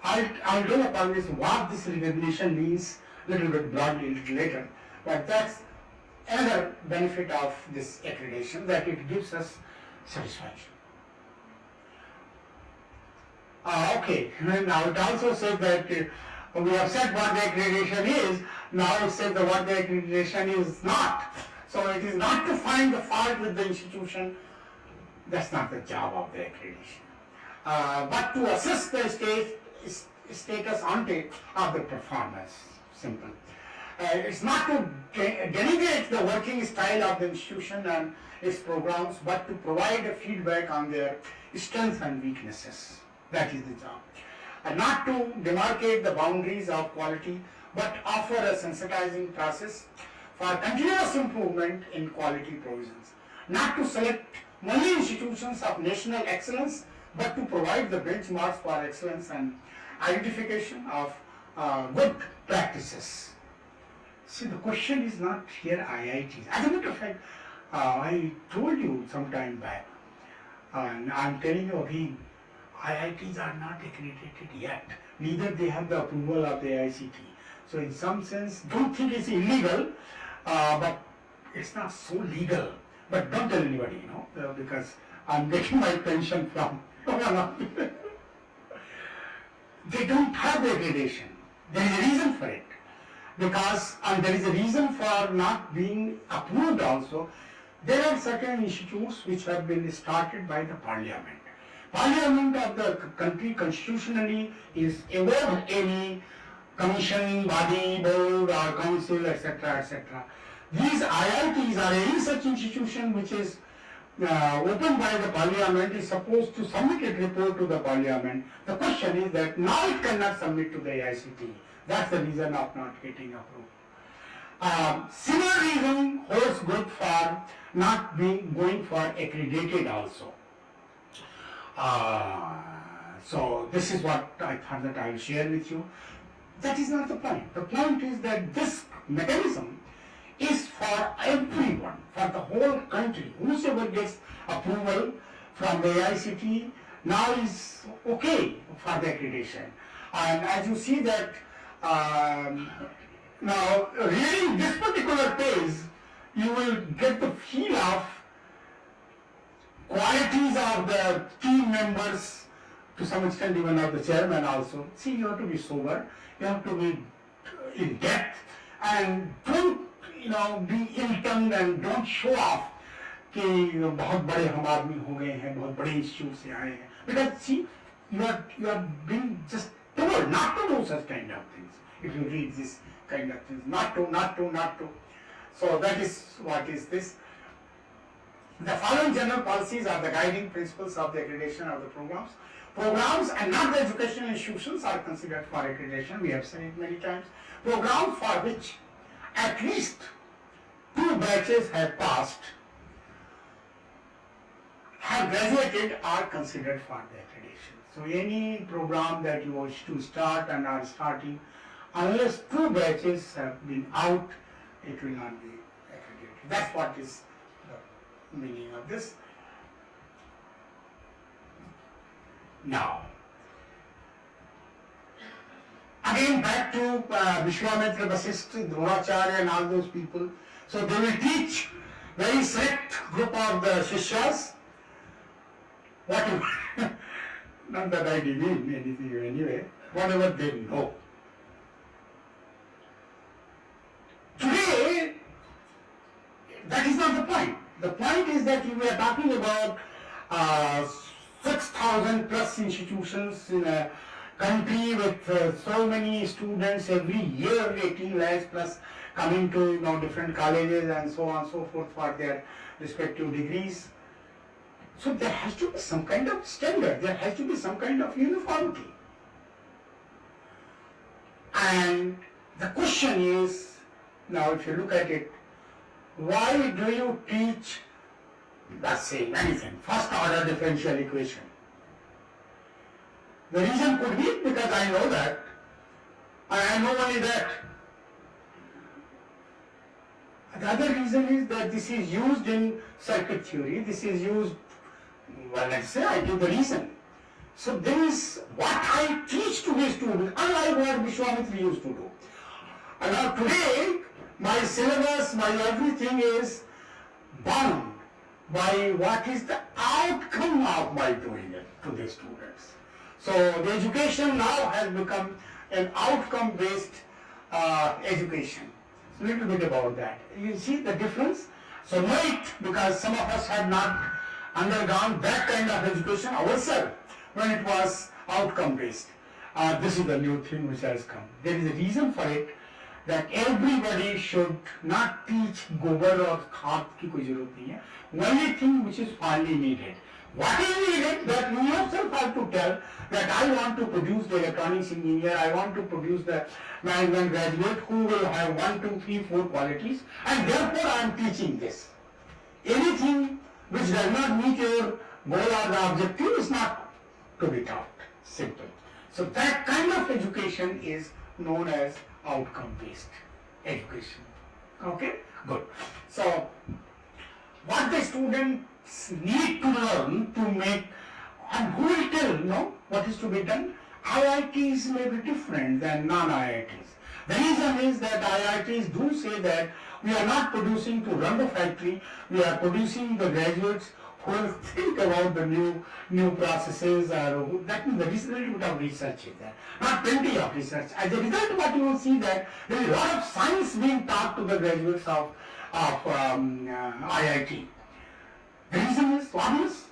I'll tell upon this what this recognition means a little bit broadly a little later, but that's another benefit of this accreditation, that it gives us satisfaction. Okay, now it also says that we have said what the accreditation is, now it says that what the accreditation is not. So it is not to find the fault with the institution, that's not the job of the accreditation, but to assess the status ante of the performance, simple. It's not to denigrate the working style of the institution and its programs, but to provide a feedback on their strengths and weaknesses. That is the job. And not to demarcate the boundaries of quality, but offer a sensitizing process for continuous improvement in quality provisions. Not to select only institutions of national excellence, but to provide the benchmarks for excellence and identification of good practices. See, the question is not here IITs. As a matter of fact, I told you some time back, and I'm telling you again, IITs are not accredited yet. Neither they have the approval of the ICT. So in some sense, don't think it's illegal, but it's not so legal. But don't tell anybody, because I'm getting my pension from one of them. They don't have the accreditation. There is a reason for it. And there is a reason for not being approved also. There are certain institutes which have been started by the parliament. Parliament of the country constitutionally is above any commission, body, board or council, etc., etc. These IITs are any such institution which is opened by the parliament is supposed to submit its report to the parliament. The question is that now it cannot submit to the AICTE. That's the reason of not getting approved. Similar reason holds good for not being going for accredited also. So this is what I thought that I will share with you. That is not the point. The point is that this mechanism is for everyone, for the whole country. Whosoever gets approval from the AICTE now is okay for the accreditation. And as you see that now reading this particular page, you will get the feel of qualities of the team members, to some extent even of the chairman also. See, you have to be sober, you have to be in depth, and don't be ill-tongued and don't show off कि बहुत बड़े हम आदमी हो गए हैं, बहुत बड़े इंस्टीट्यूट से आए हैं. Because see, you are being just told not to do such kind of things. If you read this kind of things, not to. So that is what is this. The following general policies are the guiding principles of the accreditation of the programs. Programs and not the educational institutions are considered for accreditation. We have said it many times. Programs for which at least 2 batches have passed, have graduated, are considered for the accreditation. So any program that you wish to start and are starting, unless 2 batches have been out, it will not be accredited. That's what is the meaning of this. Now, again back to Vishwamitra, Vasishtha, Dronacharya and all those people. So they will teach very select group of the Shishyas, whatever, not that I did anything anyway, whatever they know. Today, that is not the point. The point is that we are talking about 6,000 plus institutions in a country with so many students every year, 18 lakhs plus coming to different colleges and so on and so forth for their respective degrees. So there has to be some kind of standard, there has to be some kind of uniformity. And the question is, now if you look at it, why do you teach, let's say anything, first order differential equation? The reason could be because I know that, I know only that. The other reason is that this is used in circuit theory, this is used, well, let's say I give the reason. So there is what I teach to the students, unlike what Vishwamitra used to do. And now today, my syllabus, my everything is bound by what is the outcome of my doing it to the students. So the education now has become an outcome-based education. A little bit about that. You see the difference? So know it, because some of us had not undergone that kind of education ourselves when it was outcome-based. This is the new thing which has come. There is a reason for it, that everybody should not teach gobar or khat ki koi zarurat nahi hai. Only thing which is finally needed. What is needed, that you yourself have to tell that I want to produce the electronics engineer, I want to produce the management graduate who will have 1, 2, 3, 4 qualities, and therefore I am teaching this. Anything which does not meet your goal or the objective is not to be taught. Simple. So that kind of education is known as outcome-based education. Okay? Good. So, what the students need to learn to make, and who will tell, what is to be done? IITs may be different than non-IITs. The reason is that IITs do say that we are not producing to run the factory, we are producing the graduates who will think about the new processes, or that means there is a little bit of research in there, not plenty of research. As a result, what you will see that there is a lot of science being taught to the graduates of IIT. The reason is obvious,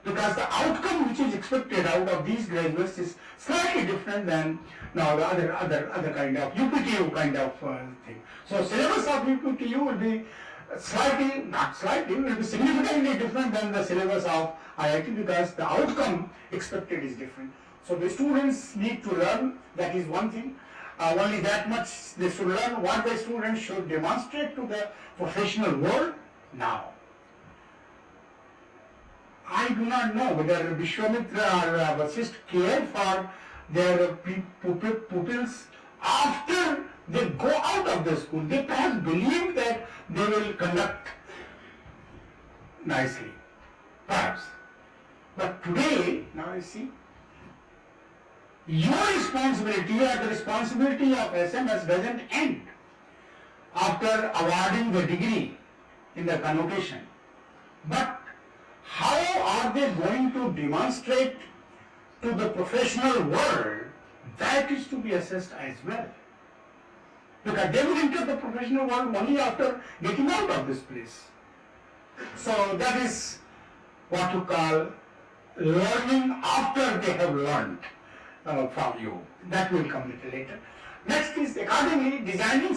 because the outcome which is expected out of these graduates is slightly different than now the other kind of UPTU kind of thing. So syllabus of UPTU will be slightly, not slightly, will be significantly different than the syllabus of IIT because the outcome expected is different. So the students need to learn, that is one thing. Only that much they should learn what the students should demonstrate to the professional world now. I do not know whether Vishwamitra or Vasisht care for their pupils after they go out of the school. They perhaps believe that they will conduct nicely, perhaps. But today, now you see, your responsibility or the responsibility of SMS doesn't end after awarding the degree in the convocation. But how are they going to demonstrate to the professional world? That is to be assessed as well. Because they will enter the professional world only after getting out of this place. So that is what you call learning after they have learned from you. That will come little later. Next is accordingly designing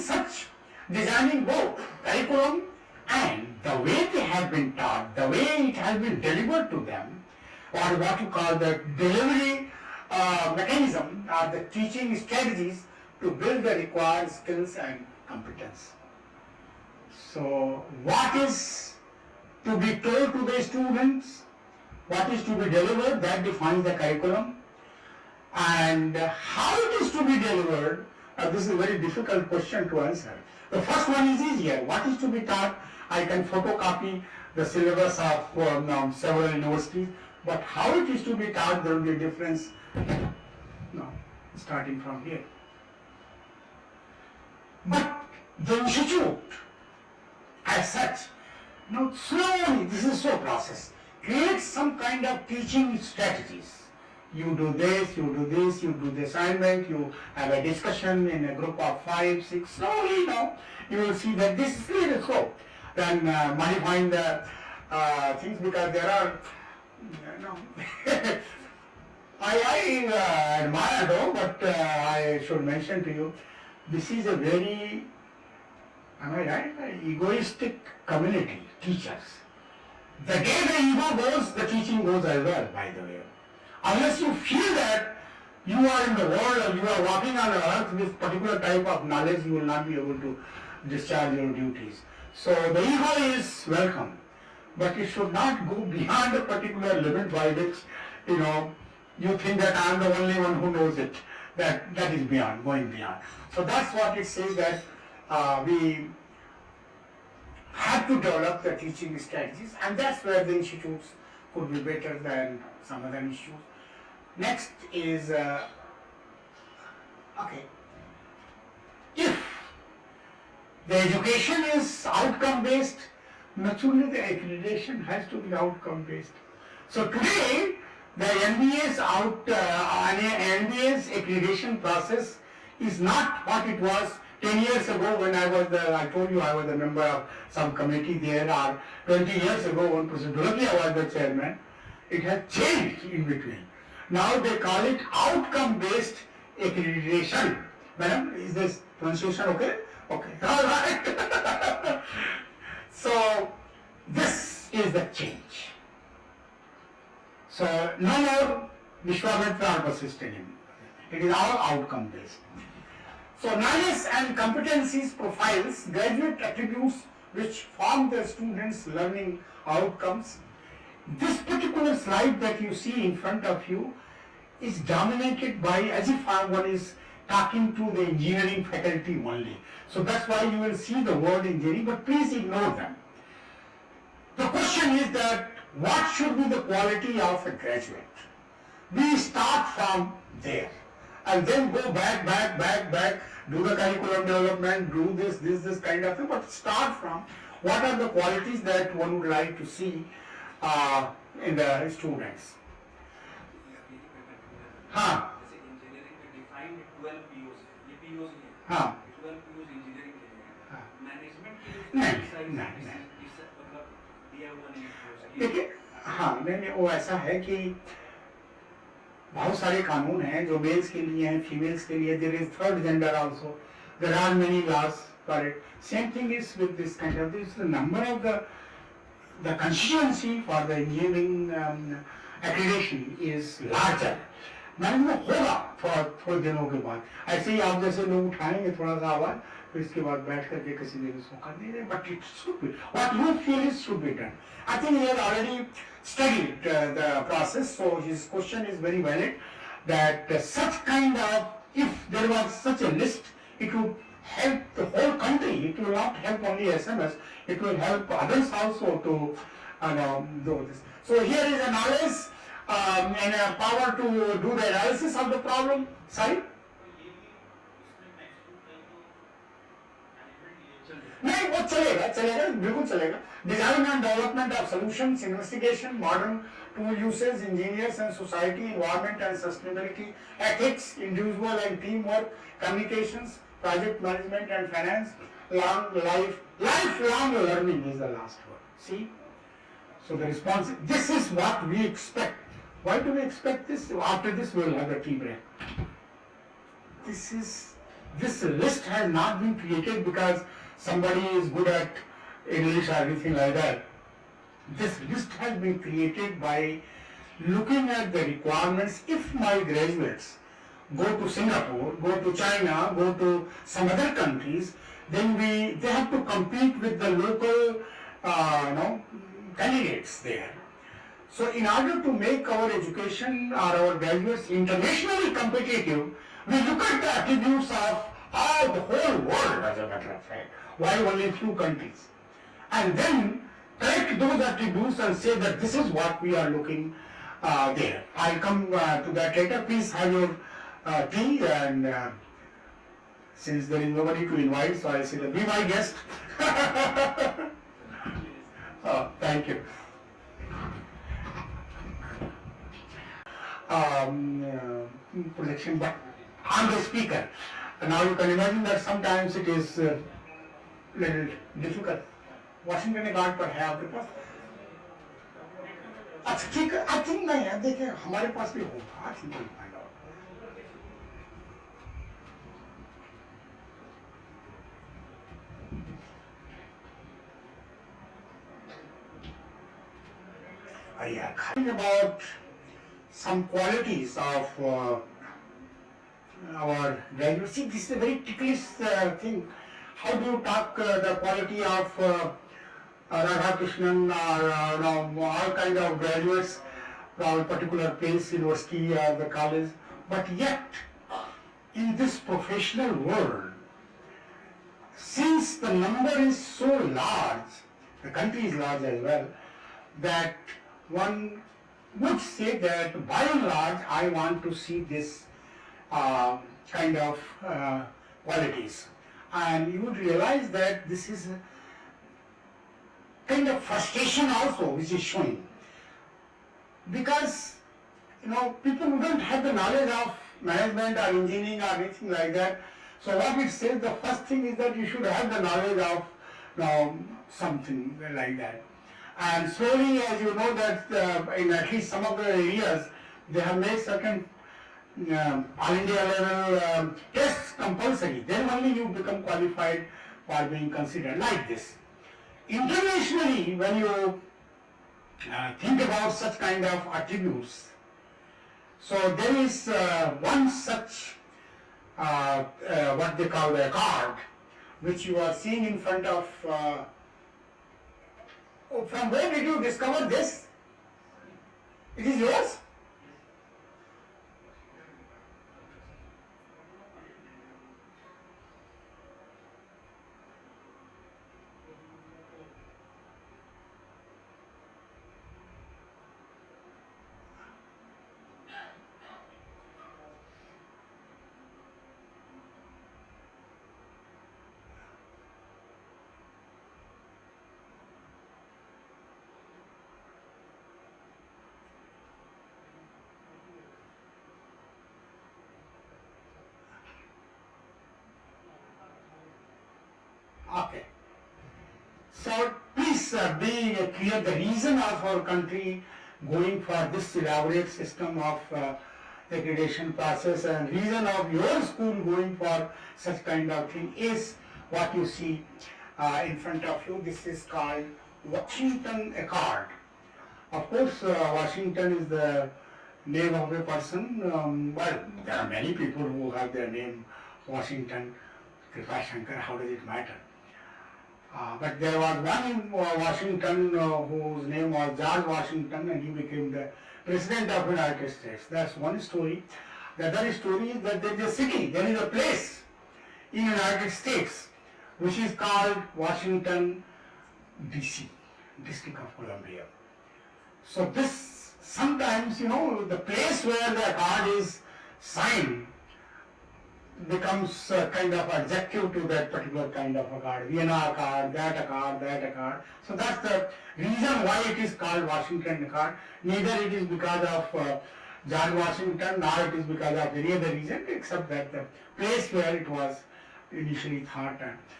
both curriculum and the way they have been taught, the way it has been delivered to them, or what you call the delivery mechanism or the teaching strategies to build the required skills and competence. So what is to be told to the students, what is to be delivered, that defines the curriculum. And how it is to be delivered, this is a very difficult question to answer. The first one is easier. What is to be taught? I can photocopy the syllabus of several universities, but how it is to be taught, there will be a difference. No, starting from here. But the institute, as such, now slowly, this is so process, creates some kind of teaching strategies. You do this, you do this, you do the assignment, you have a discussion in a group of 5, 6, slowly now you will see that this is really so. Then modifying the things, because there are, I admire though, but I should mention to you, this is a very, am I right, egoistic community, teachers. The day the ego goes, the teaching goes as well, by the way. Unless you feel that you are in the world or you are walking on the earth with particular type of knowledge, you will not be able to discharge your duties. So the ego is welcome, but it should not go beyond a particular limit by which, you think that I am the only one who knows it. That is beyond, going beyond. So that's what it says, that we have to develop the teaching strategies, and that's where the institutes could be better than some other institutes. Next is, if the education is outcome based, naturally the accreditation has to be outcome based. So today, the NBA's NBA's accreditation process is not what it was 10 years ago when I told you I was a member of some committee there, or 20 years ago when Professor Dulakia was the chairman. It has changed in between. Now they call it outcome-based accreditation. Madam, is this pronunciation okay? Okay. All right. So this is the change. So no more Vishwamitra or Vasisht anymore. It is all outcome-based. So knowledge and competencies profiles graduate attributes which form the students' learning outcomes. This particular slide that you see in front of you is dominated by, as if one is talking to the engineering faculty only. So that's why you will see the word engineering, but please ignore them. The question is that what should be the quality of a graduate? We start from there and then go back, do the curriculum development, do this kind of thing, but start from what are the qualities that one would like to see in the students. हाँ engineering में defined 12 POS है, ये POS नहीं है, हाँ 12 POS engineering के हैं, management के नहीं मतलब दिया हुआ नहीं है। देखिए हाँ नहीं वो ऐसा है कि बहुत सारे कानून हैं जो मेल्स के लिए हैं, फीमेल्स के लिए, there is third gender also, there are many laws call it. Same thing is with this kind of this. The number of the constituency for the engineering accreditation is larger. Management होगा थोड़े दिनों के बाद, ऐसे ही आप जैसे लोग उठाएंगे थोड़ा सा आवाज, फिर इसके बाद बैठ करके किसी दिन इसको कर दीजिए. But it should be what you feel is should be done. I think he has already studied the process, so his question is very valid. That such kind of, if there was such a list, it would help the whole country. It will not help only SMS. It will help others also to do this. So here is a knowledge and a power to do the analysis of the problem. Sorry. नहीं वो चलेगा चलेगा बिल्कुल चलेगा. Design and development of solutions, investigation, modern tool usage, engineers and society, environment and sustainability, ethics, individual and team work, communications, project management and finance, lifelong learning is the last word. See, so the response, this is what we expect. Why do we expect this? After this we will have a tea break. This list has not been created because somebody is good at English or anything like that. This list has been created by looking at the requirements. If my graduates go to Singapore, go to China, go to some other countries, then they have to compete with the local candidates there. So in order to make our education or our graduates internationally competitive, we look at the attributes of all the whole world, as a matter of fact. Why only few countries? And then take those attributes and say that this is what we are looking there. I'll come to that later. Please have your tea, and since there is nobody to invite, so I say that be my guest. Thank you. Projection, but on the speaker. Now you can imagine that sometimes it is little difficult. Washington guard पर है आपके पास? अच्छा ठीक है, I think नहीं है, देखिए हमारे पास भी होगा, I think find out. About some qualities of our graduates. See, this is a very ticklish thing. How do you talk the quality of Radhakrishnan or all kind of graduates from a particular place, university or the college, but yet in this professional world, since the number is so large, the country is large as well, that one would say that by and large I want to see this kind of qualities. And you would realize that this is a kind of frustration also which is showing. Because people who don't have the knowledge of management or engineering or anything like that, so what it says, the first thing is that you should have the knowledge of something like that. And slowly, as you know, that in at least some of the areas, they have made certain all India level tests compulsory. Then only you become qualified for being considered like this. Internationally, when you think about such kind of attributes, so there is one such what they call the card, which you are seeing in front of. From where did you discover this? It is yours? Okay. So please be clear the reason of our country going for this elaborate system of accreditation process, and reason of your school going for such kind of thing is what you see in front of you. This is called Washington Accord. Of course, Washington is the name of a person. Well, there are many people who have their name Washington. Kripa Shankar, how does it matter? But there was one in Washington whose name was George Washington, and he became the President of the United States. That's one story. The other story is that there is a city, there is a place in the United States which is called Washington, D.C., District of Columbia. So this, sometimes, the place where the accord is signed becomes kind of adjective to that particular kind of accord. Vienna Accord, that accord, that accord. So that's the reason why it is called Washington Accord. Neither it is because of George Washington, nor it is because of any other reason, except that the place where it was initially thought.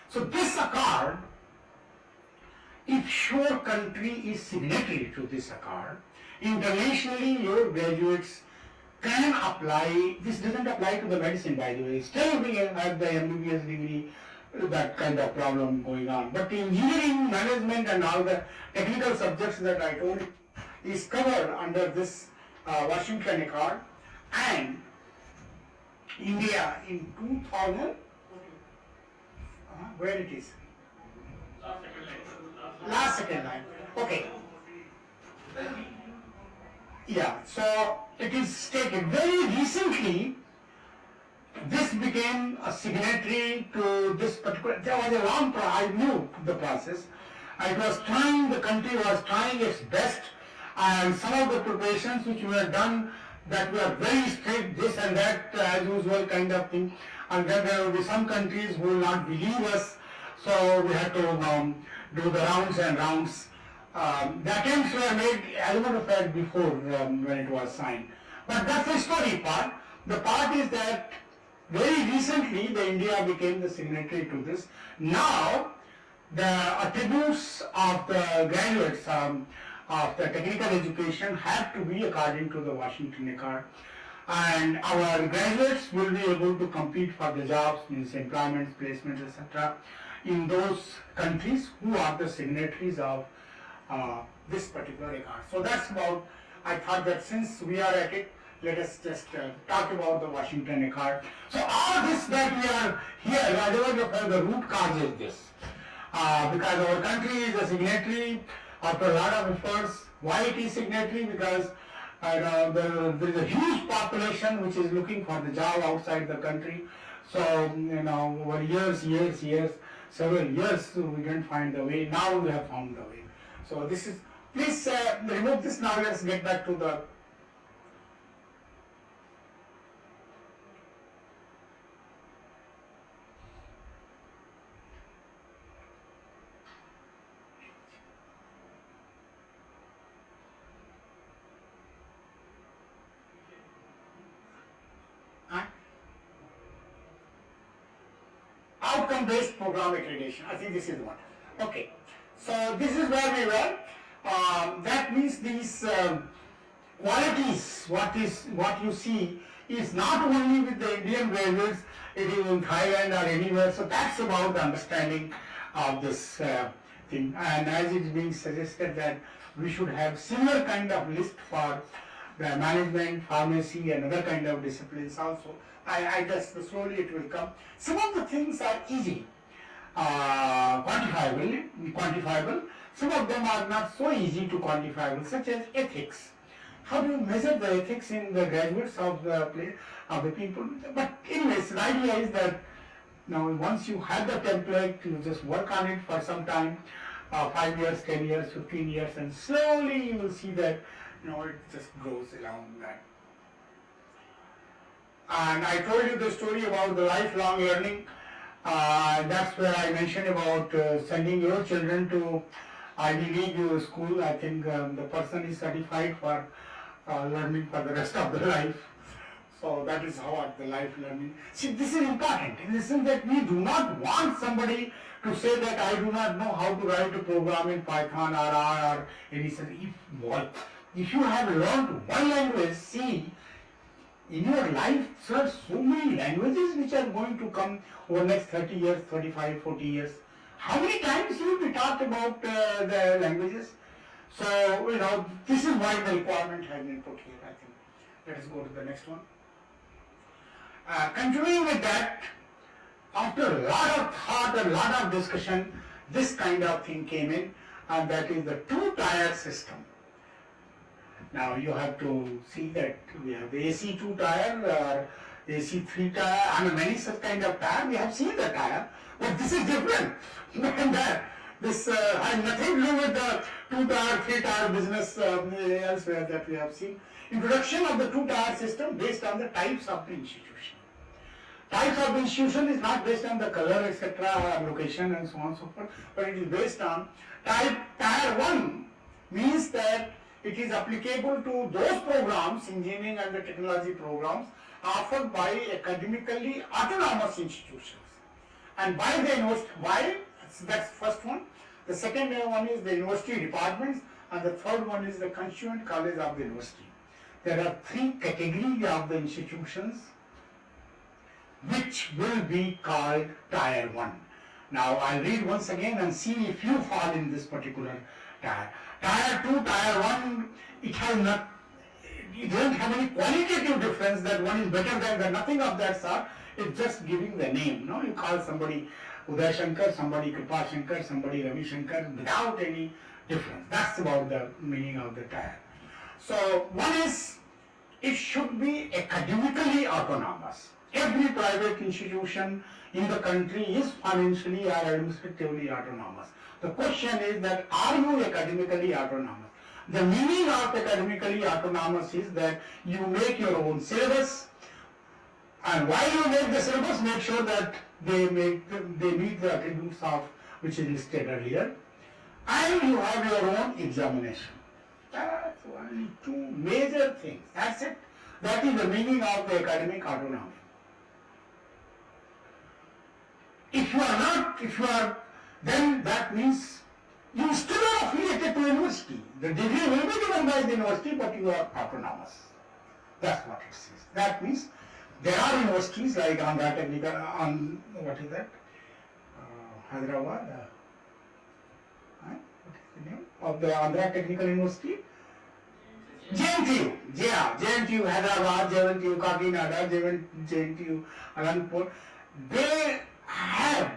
So this accord, if your country is signatory to this accord, internationally your graduates can apply. This doesn't apply to the medicine, by the way. Still we have the MBBS degree, that kind of problem going on. But engineering, management and all the technical subjects that I told you is covered under this Washington Accord. And India in 2000, where it is? Last second line. Okay. Yeah, so it is stated very recently this became a signatory to this particular. There was a long I knew the process. The country was trying its best, and some of the preparations which were done that were very strict, this and that, as usual kind of thing. And then there will be some countries who will not believe us, so we had to do the rounds and rounds. The attempts were made, as a matter of fact, before when it was signed. But that's the story part. The part is that very recently the India became the signatory to this. Now the attributes of the graduates of the technical education have to be according to the Washington Accord. And our graduates will be able to compete for the jobs, means employments, placements, etc. in those countries who are the signatories of this particular accord. So that's about, I thought that since we are at it, let us just talk about the Washington Accord. So all this that we are here, whatever the root cause is this. Because our country is a signatory after a lot of efforts. Why it is signatory? Because there is a huge population which is looking for the job outside the country. So, over years, several years, we didn't find the way. Now we have found the way. So this is, please remove this now. Let's get back to the. Outcome-based program accreditation. I think this is one. Okay. So this is where we were. That means these qualities, what you see, is not only with the Indian graduates, it is in Thailand or anywhere. So that's about the understanding of this thing. And as it's being suggested that we should have similar kind of list for the management, pharmacy and other kind of disciplines also. I guess slowly it will come. Some of the things are easy. Quantifiable. Some of them are not so easy to quantifiable, such as ethics. How do you measure the ethics in the graduates of the people? But anyways, the idea is that now once you have the template, you just work on it for some time, 5 years, 10 years, 15 years, and slowly you will see that it just grows along that. And I told you the story about the lifelong learning. That's where I mentioned about sending your children to Ivy League school. I think the person is certified for learning for the rest of their life. So that is how the life learning. See, this is important in the sense that we do not want somebody to say that I do not know how to write a program in Python or R or any such. If you have learned one language, C, in your life, sir, so many languages which are going to come over next 30 years, 35, 40 years. How many times you will be taught about the languages? So, this is why the requirement has been put here, I think. Let us go to the next one. Continuing with that, after a lot of thought, a lot of discussion, this kind of thing came in, and that is the two-tier system. Now you have to see that we have the AC 2-tier or AC 3-tier, I mean many such kind of tire, we have seen the tire, but this is different. And this has nothing to do with the 2-tier, 3-tier business elsewhere that we have seen. Introduction of the two-tier system based on the types of the institution. Types of institution is not based on the color, etc., location and so on and so forth, but it is based on tier 1 means that it is applicable to those programs, engineering and the technology programs, offered by academically autonomous institutions. And by the university, why? That's the first one. The second one is the university departments, and the third one is the constituent college of the university. There are 3 categories of the institutions which will be called tier 1. Now I'll read once again and see if you fall in this particular tier. Tier 2, tier 1, it doesn't have any qualitative difference that one is better than the nothing of that sort. It's just giving the name. No, you call somebody Uday Shankar, somebody Kripa Shankar, somebody Ravi Shankar without any difference. That's about the meaning of the tier. So one is, it should be academically autonomous. Every private institution in the country is financially or administratively autonomous. The question is that, are you academically autonomous? The meaning of academically autonomous is that you make your own syllabus, and while you make the syllabus, make sure that they meet the attributes of which is listed earlier, and you have your own examination. That's only 2 major things. That's it. That is the meaning of the academic autonomy. If you are, then that means you still are affiliated to university. The degree will be given by the university, but you are autonomous. That's what it says. That means there are universities like Andhra Technical, what is that? Hyderabad. What is the name of the Andhra Technical University? JNTU, JNTU Hyderabad, JNTU Kakinada, JNTU Anandpur. They have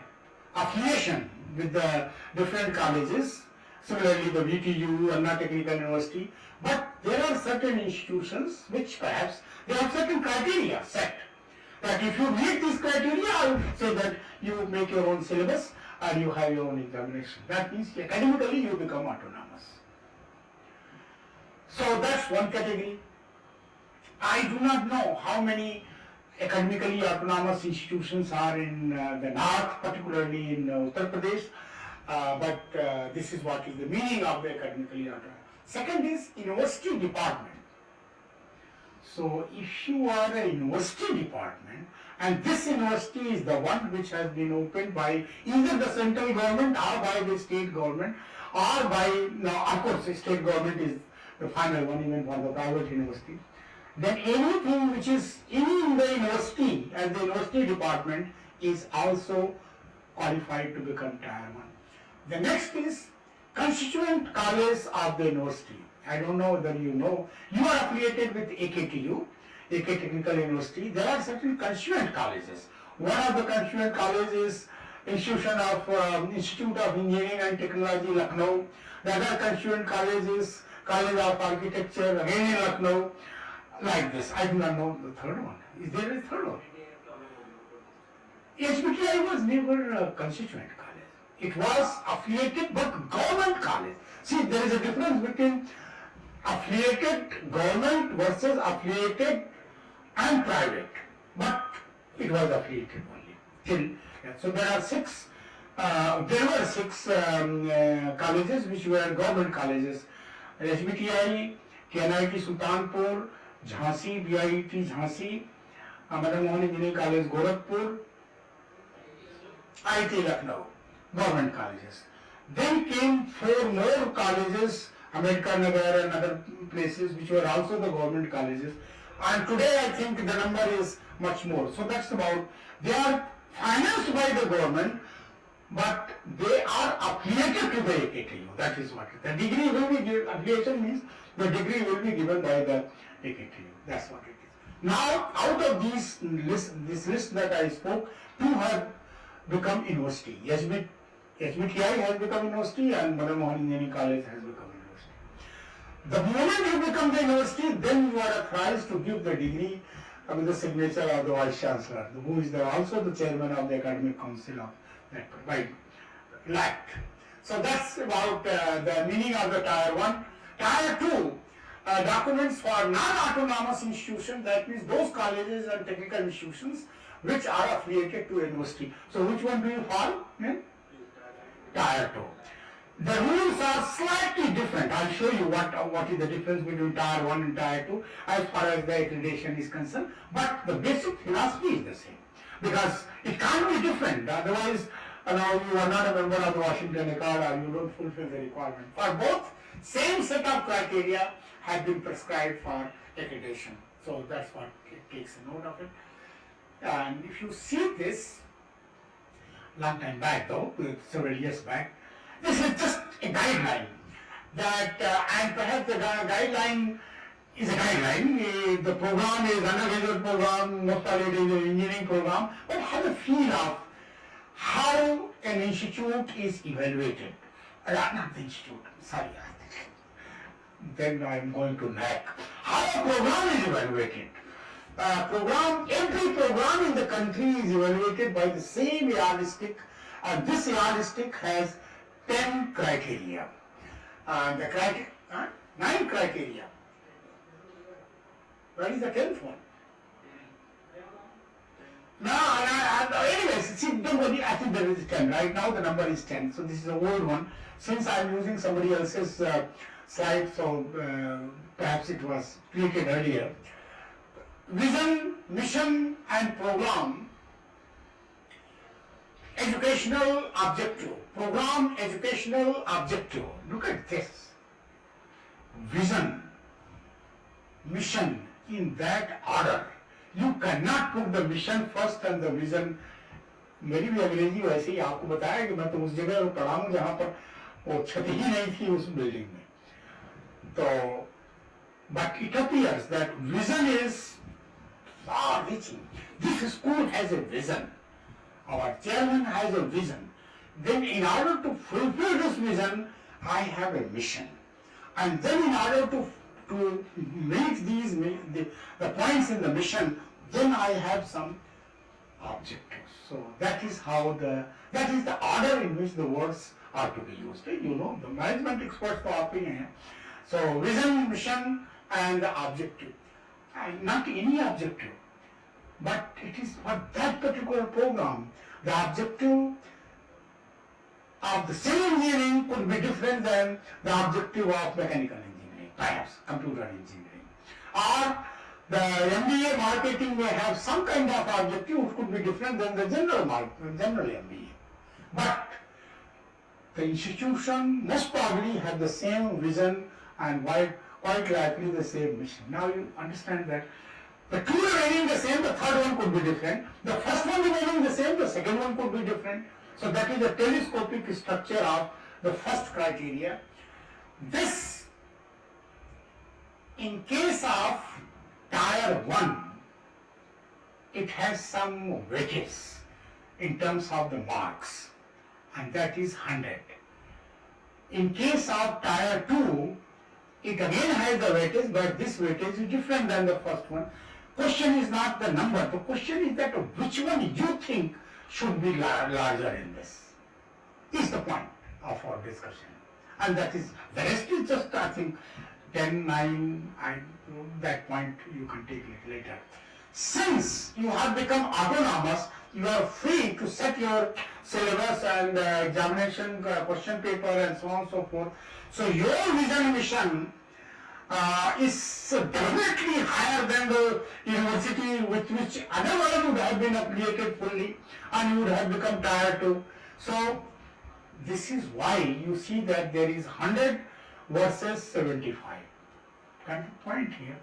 affiliation with the different colleges, similarly the VTU, Anna Technical University, but there are certain institutions which perhaps they have certain criteria set, that if you meet these criteria, I would say that you make your own syllabus and you have your own examination. That means academically you become autonomous. So that's one category. I do not know how many academically autonomous institutions are in the north, particularly in Uttar Pradesh, but this is what is the meaning of the academically autonomous. Second is university department. So if you are a university department, and this university is the one which has been opened by either the central government or by the state government, or by, now of course the state government is the final one even for the private university, then anything which is in the university as the university department is also qualified to become tier 1. The next is constituent college of the university. I don't know whether you know, you are affiliated with AKTU, AK Technical University. There are certain constituent colleges. One of the constituent colleges is Institute of Engineering and Technology, Lucknow. The other constituent college is College of Architecture, again in Lucknow. Like this. I do not know the third one. Is there a third one? HBTI was never a constituent college. It was affiliated but government college. See, there is a difference between affiliated government versus affiliated and private. But it was affiliated only. So there are 6. There were 6 colleges which were government colleges. HBTI, KNIT Sultanpur, Jhansi, BIT Jhansi, Madan Mohan Engineering College Gorakhpur, IIT Lucknow, government colleges. Then came 4 more colleges, Ambedkar Nagar and other places which were also the government colleges. And today I think the number is much more. So that's about, they are financed by the government, but they are affiliated to the AKTU. That is what it is. The degree will be given, affiliation means the degree will be given by the AKTU. That's what it is. Now, out of this list that I spoke, two have become university. SBTI has become university and Madan Mohan Engineering College has become university. The moment you become the university, then you are authorized to give the degree with the signature of the Vice Chancellor, who is also the chairman of the Academic Council of that, by elect. So that's about the meaning of the Tier 1. Tier 2, documents for non-autonomous institutions, that means those colleges and technical institutions which are affiliated to a university. So which one do you fall in? Tier 2. The rules are slightly different. I'll show you what is the difference between Tier 1 and Tier 2 as far as the accreditation is concerned. But the basic philosophy is the same. Because it can't be different. Otherwise, you are not a member of the Washington Accord or you don't fulfill the requirement. For both, same set of criteria have been prescribed for accreditation. So that's what it takes a note of it. And if you see this, long time back though, several years back, this is just a guideline that, and perhaps the guideline is a guideline. The program is undergraduate program, most of it is an engineering program, but have a feel of how an institute is evaluated. Not the institute, sorry. Then I am going to NAC. How a program is evaluated. Every program in the country is evaluated by the same yardstick, and this yardstick has 10 criteria. The criteria, 9 criteria. Where is the 10th one? No, anyways, see, don't worry, I think there is 10. Right now the number is 10, so this is an old one. Since I am using somebody else's slide, so perhaps it was created earlier. Vision, mission and program, educational objective. Program, educational objective. Look at this. Vision, mission in that order. You cannot put the mission first and the vision. मेरी भी अंग्रेजी वैसे ही आपको बताया कि मैं तो उस जगह पढ़ा हूँ जहाँ पर वो छत ही नहीं थी उस बिल्डिंग में. तो but it appears that vision is far reaching. This school has a vision. Our chairman has a vision. Then in order to fulfill this vision, I have a mission. And then in order to make the points in the mission, then I have some objectives. So that is the order in which the words are to be used. You know, the management experts तो आप ही हैं. So vision, mission and the objective. Not any objective, but it is for that particular program. The objective of the civil engineering could be different than the objective of mechanical engineering, perhaps computer engineering. Or the MBA marketing may have some kind of objective which could be different than the general MBA. But the institution must probably have the same vision and quite likely the same mission. Now you understand that the two remaining the same, the third one could be different. The first one remaining the same, the second one could be different. So that is the telescopic structure of the first criteria. This, in case of Tier 1, it has some weightage in terms of the marks, and that is 100. In case of Tier 2, it again has the weightage, but this weightage is different than the first one. Question is not the number, the question is that which one you think should be larger in this, is the point of our discussion. And that is, the rest is just, I think, 10, 9, that point you can take it later. Since you have become autonomous, you are free to set your syllabus and examination question paper and so on and so forth. So your vision mission is definitely higher than the university with which otherwise would have been affiliated fully and you would have become Tier 2. So this is why you see that there is 100 versus 75. Got the point here?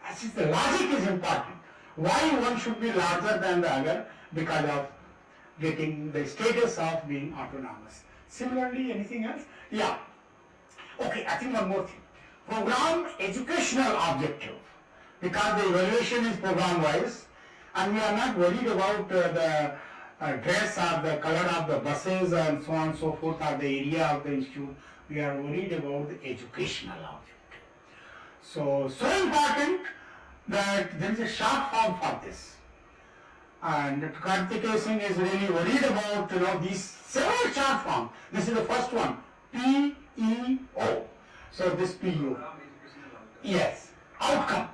As is the logic is important. Why one should be larger than the other? Because of getting the status of being autonomous. Similarly, anything else? Yeah. Okay, I think one more thing. Program educational objective. Because the evaluation is program wise and we are not worried about the dress or the color of the buses and so on and so forth or the area of the institute. We are worried about the educational objective. So important that there is a short form for this. And Karthikeya Singh is really worried about these several short forms. This is the first one, PEO. So this PEO. Program educational outcome. Yes, outcome.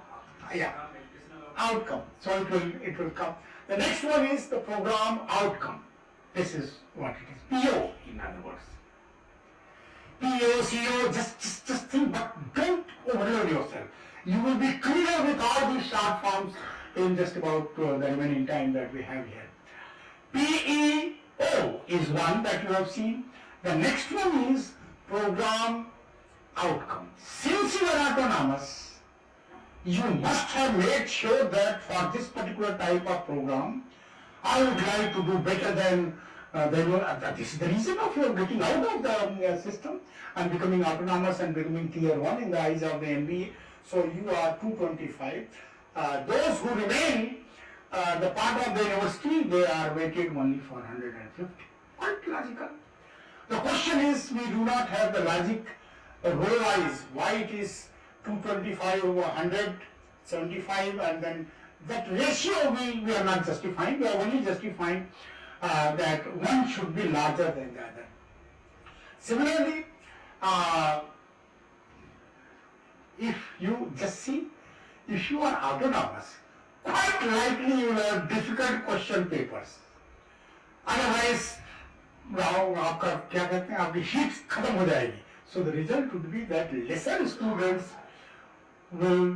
Yeah, Program educational outcome. outcome. So it will come. The next one is the program outcome. This is what it is. PO in other words. PO, CO, just think, but don't overload yourself. You will be clear with all these short forms in just about the remaining time that we have here. PEO is one that you have seen. The next one is program outcome. Since you are autonomous, you must have made sure that for this particular type of program, I would like to do better than you. This is the reason of your getting out of the system and becoming autonomous and becoming tier 1 in the eyes of the MBA. So you are 225. Those who remain the part of the university, they are weighted only for 150. Quite logical. The question is, we do not have the logic row-wise, why it is 225 over 100, 75, and then that ratio we are not justifying. We are only justifying that one should be larger than the other. Similarly, if you just see, if you are autonomous, quite likely you will have difficult question papers. Otherwise, आपका क्या कहते हैं, आपकी sheets खत्म हो जाएगी. So the result would be that lesser students will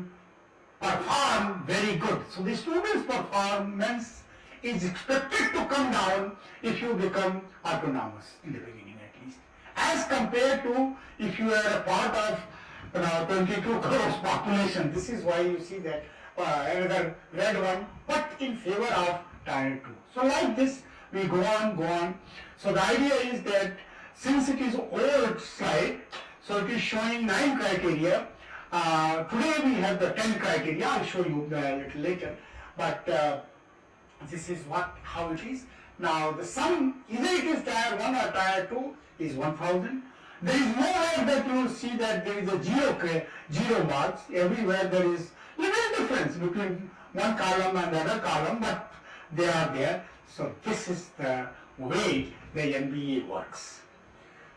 perform very good. So the students' performance is expected to come down if you become autonomous in the beginning at least, as compared to if you are a part of 22 crores population. This is why you see that another red one, but in favor of tier 2. So like this, we go on. So the idea is that since it is old slide, so it is showing 9 criteria. Today we have the 10 criteria. I'll show you a little later. But this is how it is. Now the sum, either it is tier 1 or tier 2, is 1000. There is nowhere that you will see that there is a zero marks. Everywhere there is little difference between one column and the other column, but they are there. So this is the way the MBA works.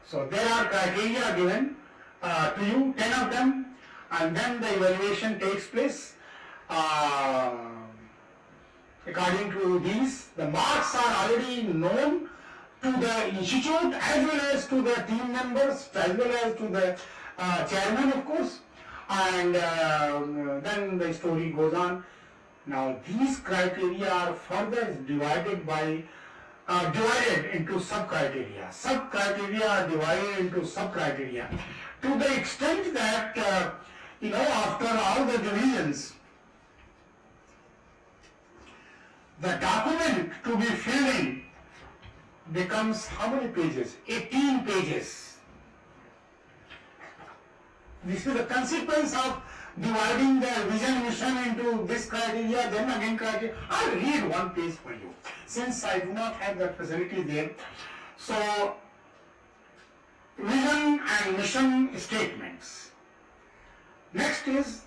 So there are criteria given to you, 10 of them, and then the evaluation takes place. According to these, the marks are already known to the institute as well as to the team members, as well as to the chairman, of course, and then the story goes on. Now these criteria are further divided into sub-criteria. Sub-criteria are divided into sub-criteria to the extent that, after all the divisions, the document to be filled in becomes how many pages? 18 pages. This is the consequence of dividing the vision mission into this criteria, then again criteria. I'll read one page for you, since I do not have that facility there. So, vision and mission statements. Next is,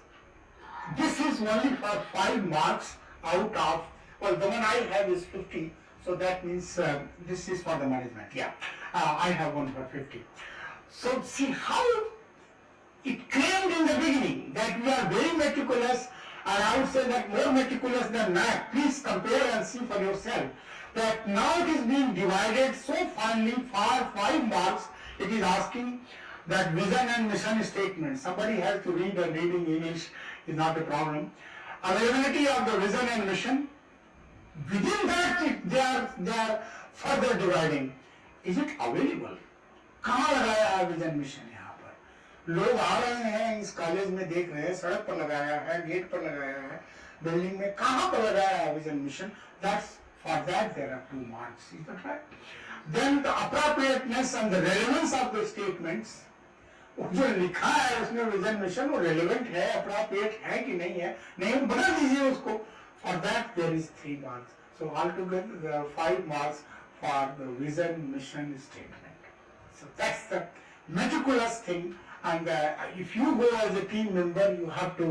this is only for 5 marks out of, well, the one I have is 50, so that means this is for the management, yeah. I have one for 50. So, see how it claimed in the beginning that we are very meticulous, and I would say that more meticulous than NAAC. Please compare and see for yourself that now it is being divided so finely for 5 marks. It is asking that vision and mission statement. Somebody has to read, and reading English is not a problem. Availability of the vision and mission. Within that, they are further dividing. Is it available? कहाँ लगाया है vision mission यहाँ पर? लोग आ रहे हैं इस college में, देख रहे हैं सड़क पर लगाया है, गेट पर लगाया है, बिल्डिंग में कहाँ पर लगाया है vision mission, that's for that there are 2 marks. Is that right? Then the appropriateness and the relevance of the statements, जो लिखा है उसमें विजन मिशन वो रेलेवेंट है, अप्रोप्रिएट है कि नहीं है, नहीं तो बना दीजिए उसको. For that there is 3 marks. So altogether there are 5 marks for the vision mission statement. So that's the meticulous thing. And if you go as a team member, you have to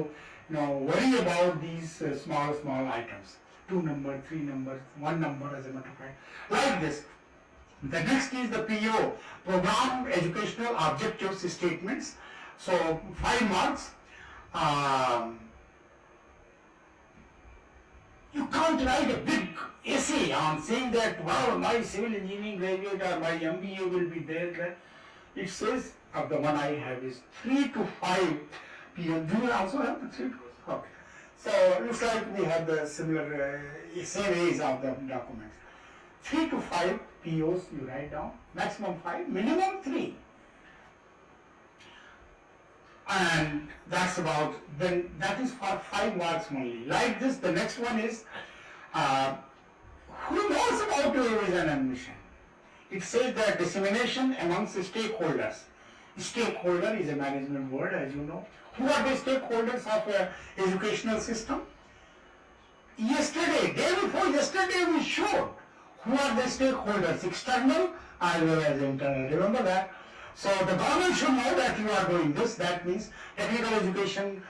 worry about these small items. 2 number, 3 numbers, 1 number as a matter of fact. Like this. The next is the PO, Program Educational Objectives Statements. So 5 marks. You can't write a big essay on saying that, wow, my civil engineering graduate or my MBA will be there. It says, of the one I have is 3 to 5 PO. Do you also have the 3 to 5? Okay. So it looks like we have the similar, same age of the documents. 3 to 5 POs you write down, maximum 5, minimum 3. And that's about, then that is for 5 marks only. Like this, the next one is, who knows about your vision and mission? It says that dissemination amongst stakeholders. Stakeholder is a management word, as you know. Who are the stakeholders of an educational system? Yesterday, day before yesterday, we showed who are the stakeholders, external as well as internal. Remember that? So the government should know that you are doing this. That means technical education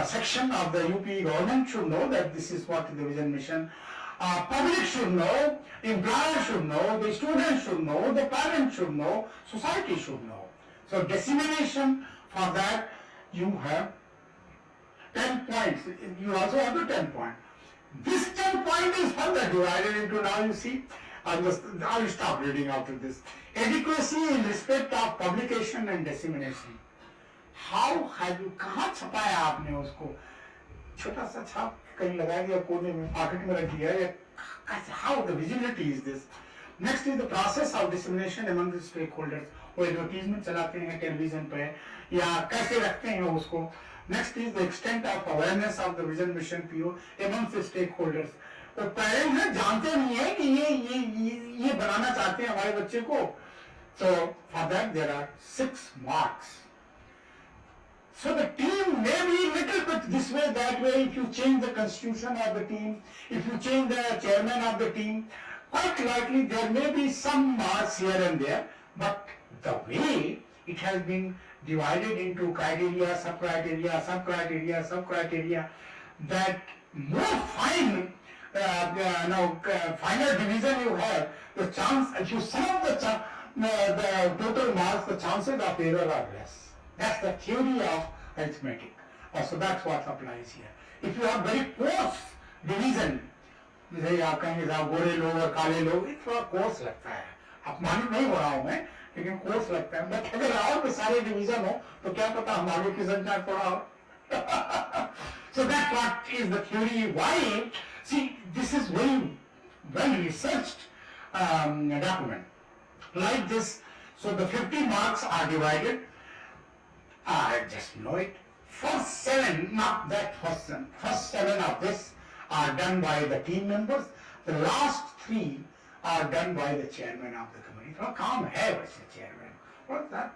section of the UP government should know that this is what the vision mission. Public should know, employers should know, the students should know, the parents should know, society should know. So dissemination, for that you have 10 points. You also have the 10 point. This 10 point is further divided into, now you see, I will stop reading after this. Adequacy in respect of publication and dissemination. How have you, कहाँ छपाया आपने उसको? छोटा सा छाप कहीं लगा दिया कोने में, पॉकेट में रख दिया, या how the visibility is this? Next is the process of dissemination among the stakeholders. वो एडवर्टीजमेंट चलाते हैं टेलीविजन पे या कैसे रखते हैं उसको. Next is the extent of awareness of the vision mission PO among the stakeholders. तो पेरेंट्स हैं जानते नहीं है कि ये बनाना चाहते हैं हमारे बच्चे को. So for that there are 6 marks. So the team may be little bit this way, that way. If you change the constitution of the team, if you change the chairman of the team, quite likely there may be some marks here and there. But the way it has been divided into criteria, sub-criteria, that more fine, final division you have, the chance, if you sum the total marks, the chances of error are less. That's the theory of arithmetic. So that's what applies here. If you have very coarse division, जैसे आप कहेंगे साहब गोरे लोग और काले लोग, ये थोड़ा कोर्स लगता है. अपमानित नहीं हो रहा हूँ मैं, लेकिन कोर्स लगता है. बट अगर और भी सारे डिवीजन हो तो क्या पता हम आगे की संख्या थोड़ा हो. So that's what is the theory. Why? See, this is very well researched document. Like this, so the 50 marks are divided. I just know it. First 7, not that first 7. First 7 of this are done by the team members. The last 3 are done by the chairman of the committee. थोड़ा काम है वैसे chairman. What's that?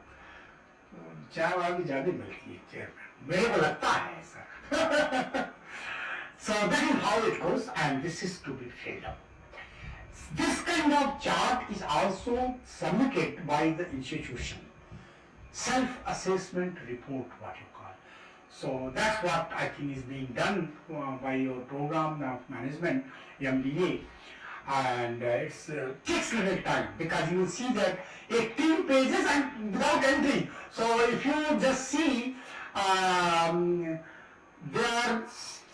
चाय वाली ज़्यादा मिलती है chairman. मेरे को लगता है ऐसा. So that is how it goes, and this is to be filled up. This kind of chart is also submitted by the institution. Self-assessment report, what you call. So that's what I think is being done by your program of management, MBA, and it takes a little time, because you will see that 18 pages and without entry. So if you just see, there are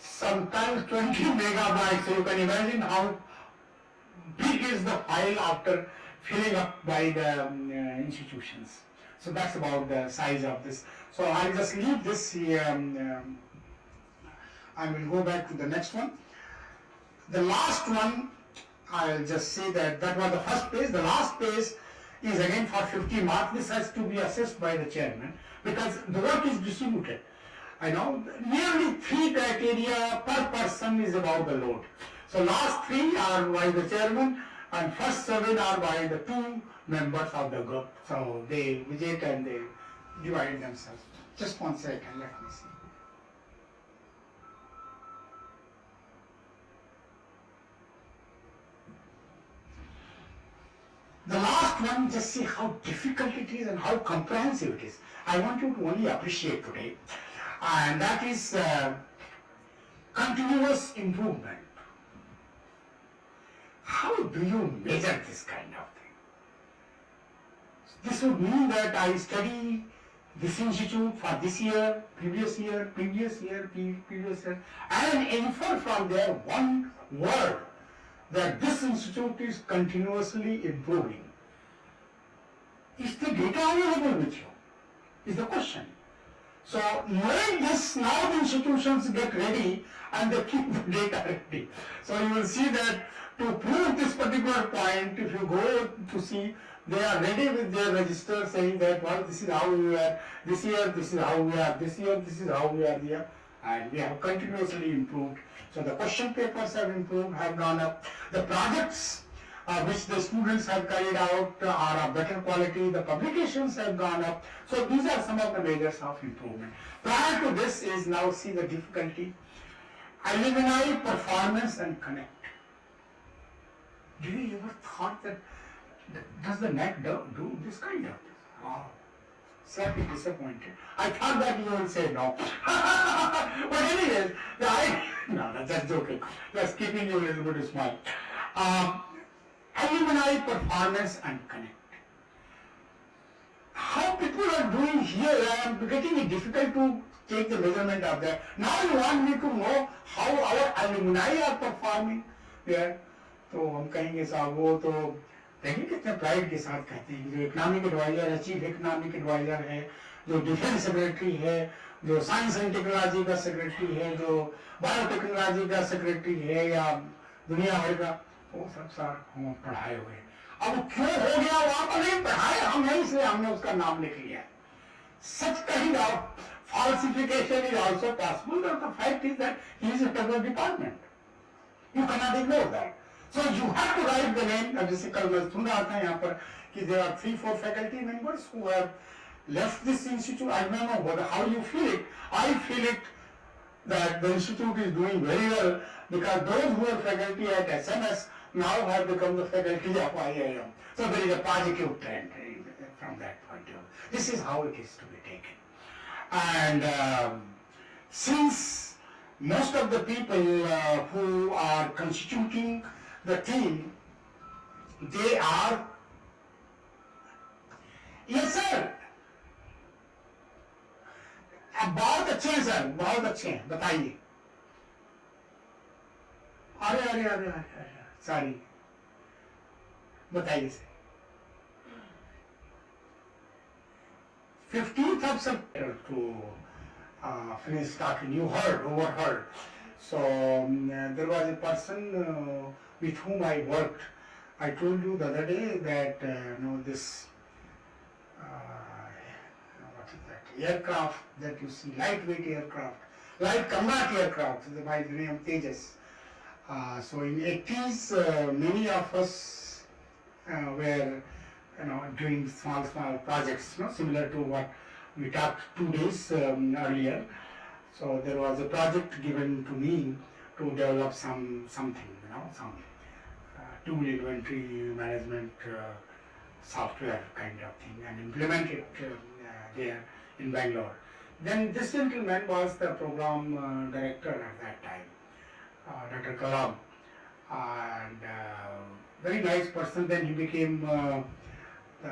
sometimes 20 megabytes, so you can imagine how big is the file after filling up by the institutions. So that's about the size of this. So I'll just leave this here. I will go back to the next one. The last one, I'll just say that was the first page. The last page is again for 50 marks. This has to be assessed by the chairman because the work is distributed. I know nearly 3 criteria per person is about the load. So last 3 are by the chairman and first 7 are by the 2 members of the group. So they visit and they divide themselves. Just one second, let me see. The last one, just see how difficult it is and how comprehensive it is. I want you to only appreciate today, and that is continuous improvement. How do you measure this kind of thing? This would mean that I study this institute for this year, previous year, previous year, previous year, and infer from there one word, that this institute is continuously improving. Is the data available with you? Is the question. So knowing this, now the institutions get ready and they keep the data ready. So you will see that to prove this particular point, if you go to see, they are ready with their register saying that, well, this is how we are this year, this is how we are this year, this is how we are there, and we have continuously improved. So the question papers have improved, have gone up. The projects which the students have carried out are of better quality. The publications have gone up. So these are some of the measures of improvement. Prior to this is now see the difficulty. Alumni performance and connect. Did you ever thought that does the NET do this kind of thing? Oh, slightly disappointed. I thought that you would say no. But anyways, no, just joking. Just keeping you a little bit smile. Alumni performance and connect. How people are doing here, I am getting it difficult to take the measurement of that. Now you want me to know how our alumni are performing there. तो हम कहेंगे साहब वो तो देखिए कितने pride के साथ कहते हैं जो इकोनॉमिक एडवाइजर है, चीफ इकोनॉमिक एडवाइजर है, जो डिफेंस सेक्रेटरी है, जो साइंस एंड टेक्नोलॉजी का सेक्रेटरी है, जो बायोटेक्नोलॉजी का सेक्रेटरी है या दुनिया भर का, वो सब सर हम पढ़ाए हुए। अब क्यों हो गया वहां पर नहीं पढ़ाए हम नहीं, इसलिए हमने उसका नाम लिख लिया। Such kind of falsification is also possible, but the fact is that he is a head of the department. You cannot ignore that. So you have to write the name. अब जैसे कल मैं सुन रहा था यहाँ पर कि there are 3-4 faculty members who have left this institute. I don't know how you feel it. I feel it that the institute is doing very well because those who are faculty at SMS now have become the faculty of IIM. So there is a positive trend from that point of view. This is how it is to be taken. And since most of the people who are constituting the team, they are, yes sir, बहुत अच्छे हैं sir, बहुत अच्छे हैं, बताइए। अरे अरे अरे अरे सॉरी, बताइए sir. 15th of September to finish talking. You overheard. So there was a person with whom I worked. I told you the other day that this what is that aircraft that you see, lightweight aircraft, light combat aircraft, by the name Tejas. So in 80s, many of us were doing small projects, similar to what we talked 2 days earlier. So there was a project given to me to develop something, some tool inventory management software kind of thing and implement it there in Bangalore. Then this gentleman was the program director at that time, Dr. Kalam, and very nice person. Then he became the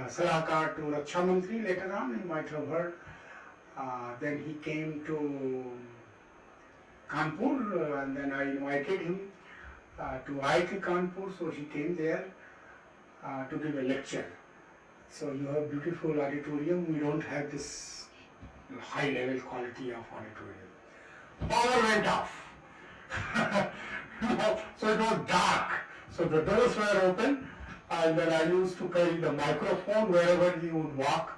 Salahkar to Raksha Mantri later on, you might have heard. Then he came to Kanpur and then I invited him to IIT Kanpur, so he came there to give a lecture. So you have beautiful auditorium, we don't have this high level quality of auditorium. Power went off. So it was dark. So the doors were open and then I used to carry the microphone wherever he would walk,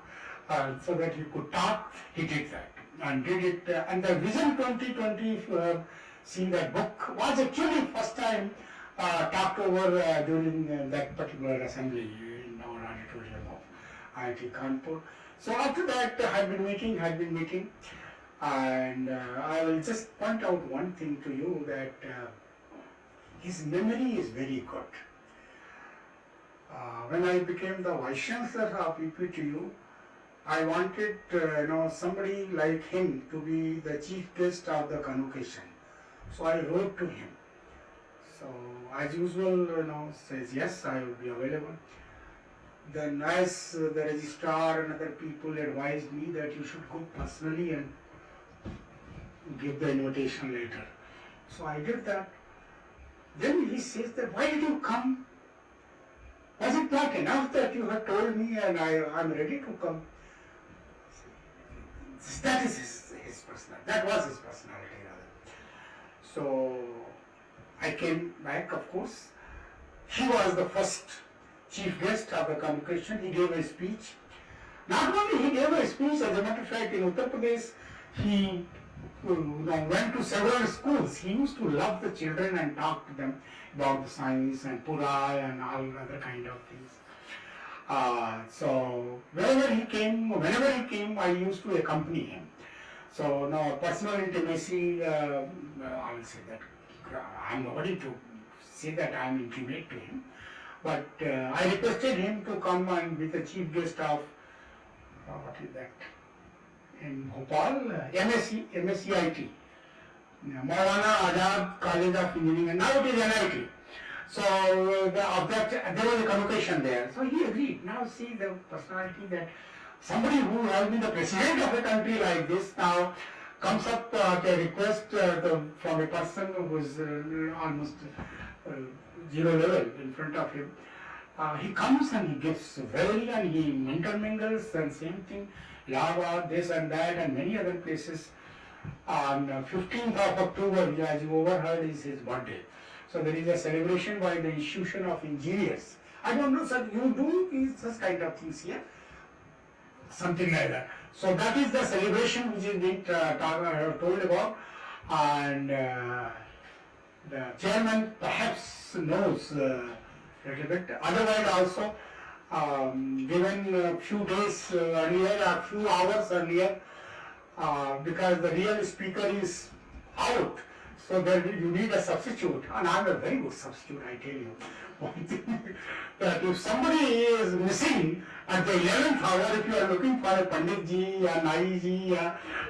so that he could talk. He did that and did it. And the Vision 2020, if you have seen that book, was actually first time talked over during that particular assembly in our auditorium of IIT Kanpur. So after that, I've been meeting, and I will just point out one thing to you, that his memory is very good. When I became the Vice Chancellor of EPTU, I wanted somebody like him to be the chief guest of the convocation. So I wrote to him. So as usual, says yes, I will be available. Then as the registrar and other people advised me that you should go personally and give the invitation later. So I did that. Then he says that, why did you come? Was it not enough that you had told me and I'm ready to come? That is his personality. That was his personality rather. So I came back, of course. He was the first chief guest of the convocation. He gave a speech. Not only he gave a speech, as a matter of fact, in Uttar Pradesh, he went to several schools. He used to love the children and talk to them about the science and Pura and all other kind of things. So whenever he came, I used to accompany him. So now personal intimacy, I will say that I'm nobody to say that I'm intimate to him. But I requested him to come and be the chief guest of, what is that, in Bhopal, MSCIT, Maulana Azad College of Engineering, and now it is NIT. So there was a convocation there. So he agreed. Now see the personality, that somebody who has been the president of a country like this now comes up to a request from a person who is almost zero level in front of him. He comes and he gives very, and he intermingles, and same thing, Lava, this and that, and many other places. On 15th of October, as you overheard, is his birthday. So there is a celebration by the Institution of Engineers. I don't know, sir, you do such kind of things here? Something like that. So that is the celebration which is being told about, and the chairman perhaps knows a little bit. Otherwise also, given a few days earlier, a few hours earlier, because the real speaker is out, so that you need a substitute, and I'm a very good substitute, I tell you. One thing, that if somebody is missing at the 11th hour, if you are looking for a Pandit ji, a Nai ji,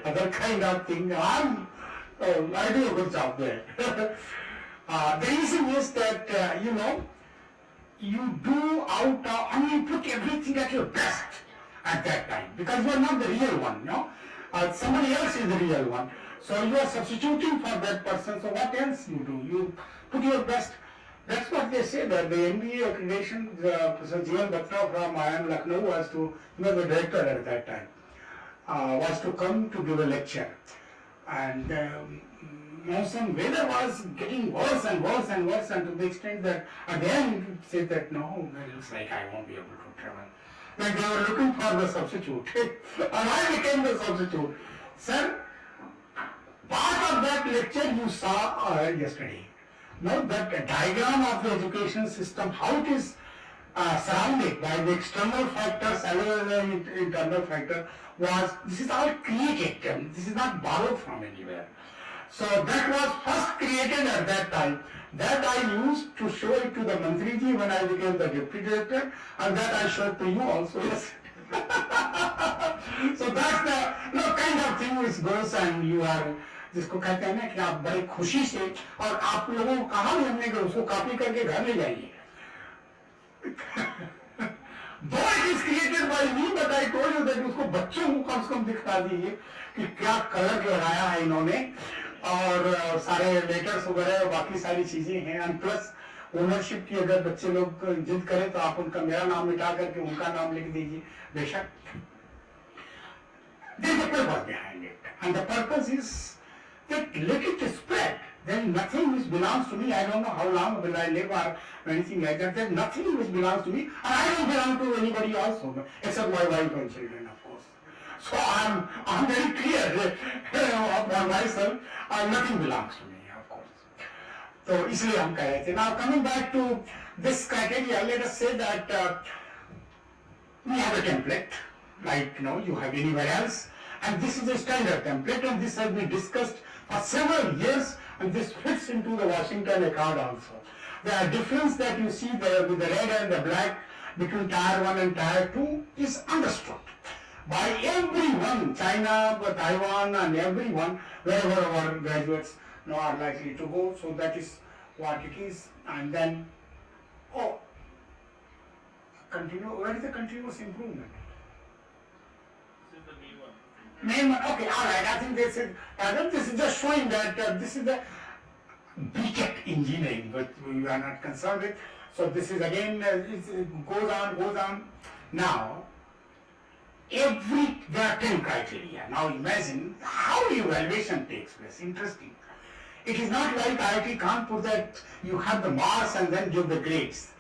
other kind of thing, I do a good job there. The reason is that, you do you put everything at your best at that time, because you are not the real one, somebody else is the real one. So you are substituting for that person, so what else you do? You put your best. That's what they say, that the MBA accreditation, Professor Jeevan Batra from IIM Lucknow he was the director at that time, was to come to give a lecture. And monsoon weather was getting worse and worse and worse, and to the extent that again he said that no, it looks like I won't be able to travel. Then they were looking for the substitute, and I became the substitute. Sir, part of that lecture you saw yesterday. Now that diagram of the education system, how it is surrounded by the external factors as well as the internal factor, this is all created, this is not borrowed from anywhere. So that was first created at that time. That I used to show it to the Mantriji when I became the deputy director, and that I showed to you also. Yes. So that's the kind of thing which goes, and you are, जिसको कहते हैं ना कि आप बड़ी खुशी से, और आप लोगों को कहा भी हमने कि उसको कॉपी करके घर ले जाइए. Though it is created by me, but I told you that उसको बच्चों को कम से कम दिखा दीजिए कि क्या कलर लगाया है इन्होंने, और सारे लेटर्स वगैरह और बाकी सारी चीजें हैं. एंड प्लस ओनरशिप की अगर बच्चे लोग जिद करें तो आप उनका मेरा नाम मिटा करके उनका नाम लिख दीजिए, बेशक. There is a purpose behind it, and the purpose is that let it spread. Then nothing which belongs to me. I don't know how long will I live or anything like that. There's nothing which belongs to me, and I don't belong to anybody also, except my wife and children, of course. So I'm very clear about myself. Nothing belongs to me, of course. तो इसलिए हम कह रहे थे. Now coming back to this criteria, let us say that we have a template, like you have anywhere else, and this is a standard template, and this has been discussed for several years, and this fits into the Washington Accord also. The difference that you see there with the red and the black between Tier 1 and Tier 2 is understood by everyone, China, Taiwan, and everyone, wherever our graduates are likely to go. So that is what it is. And then, where is the continuous improvement? This is the main one. Main one, okay, all right. I think this is just showing that this is the BTech engineering, but we are not concerned with. So this is again, it goes on. Now, there are 10 criteria. Now imagine how evaluation takes place. Interesting. It is not like IIT Kanpur that you have the marks and then give the grades.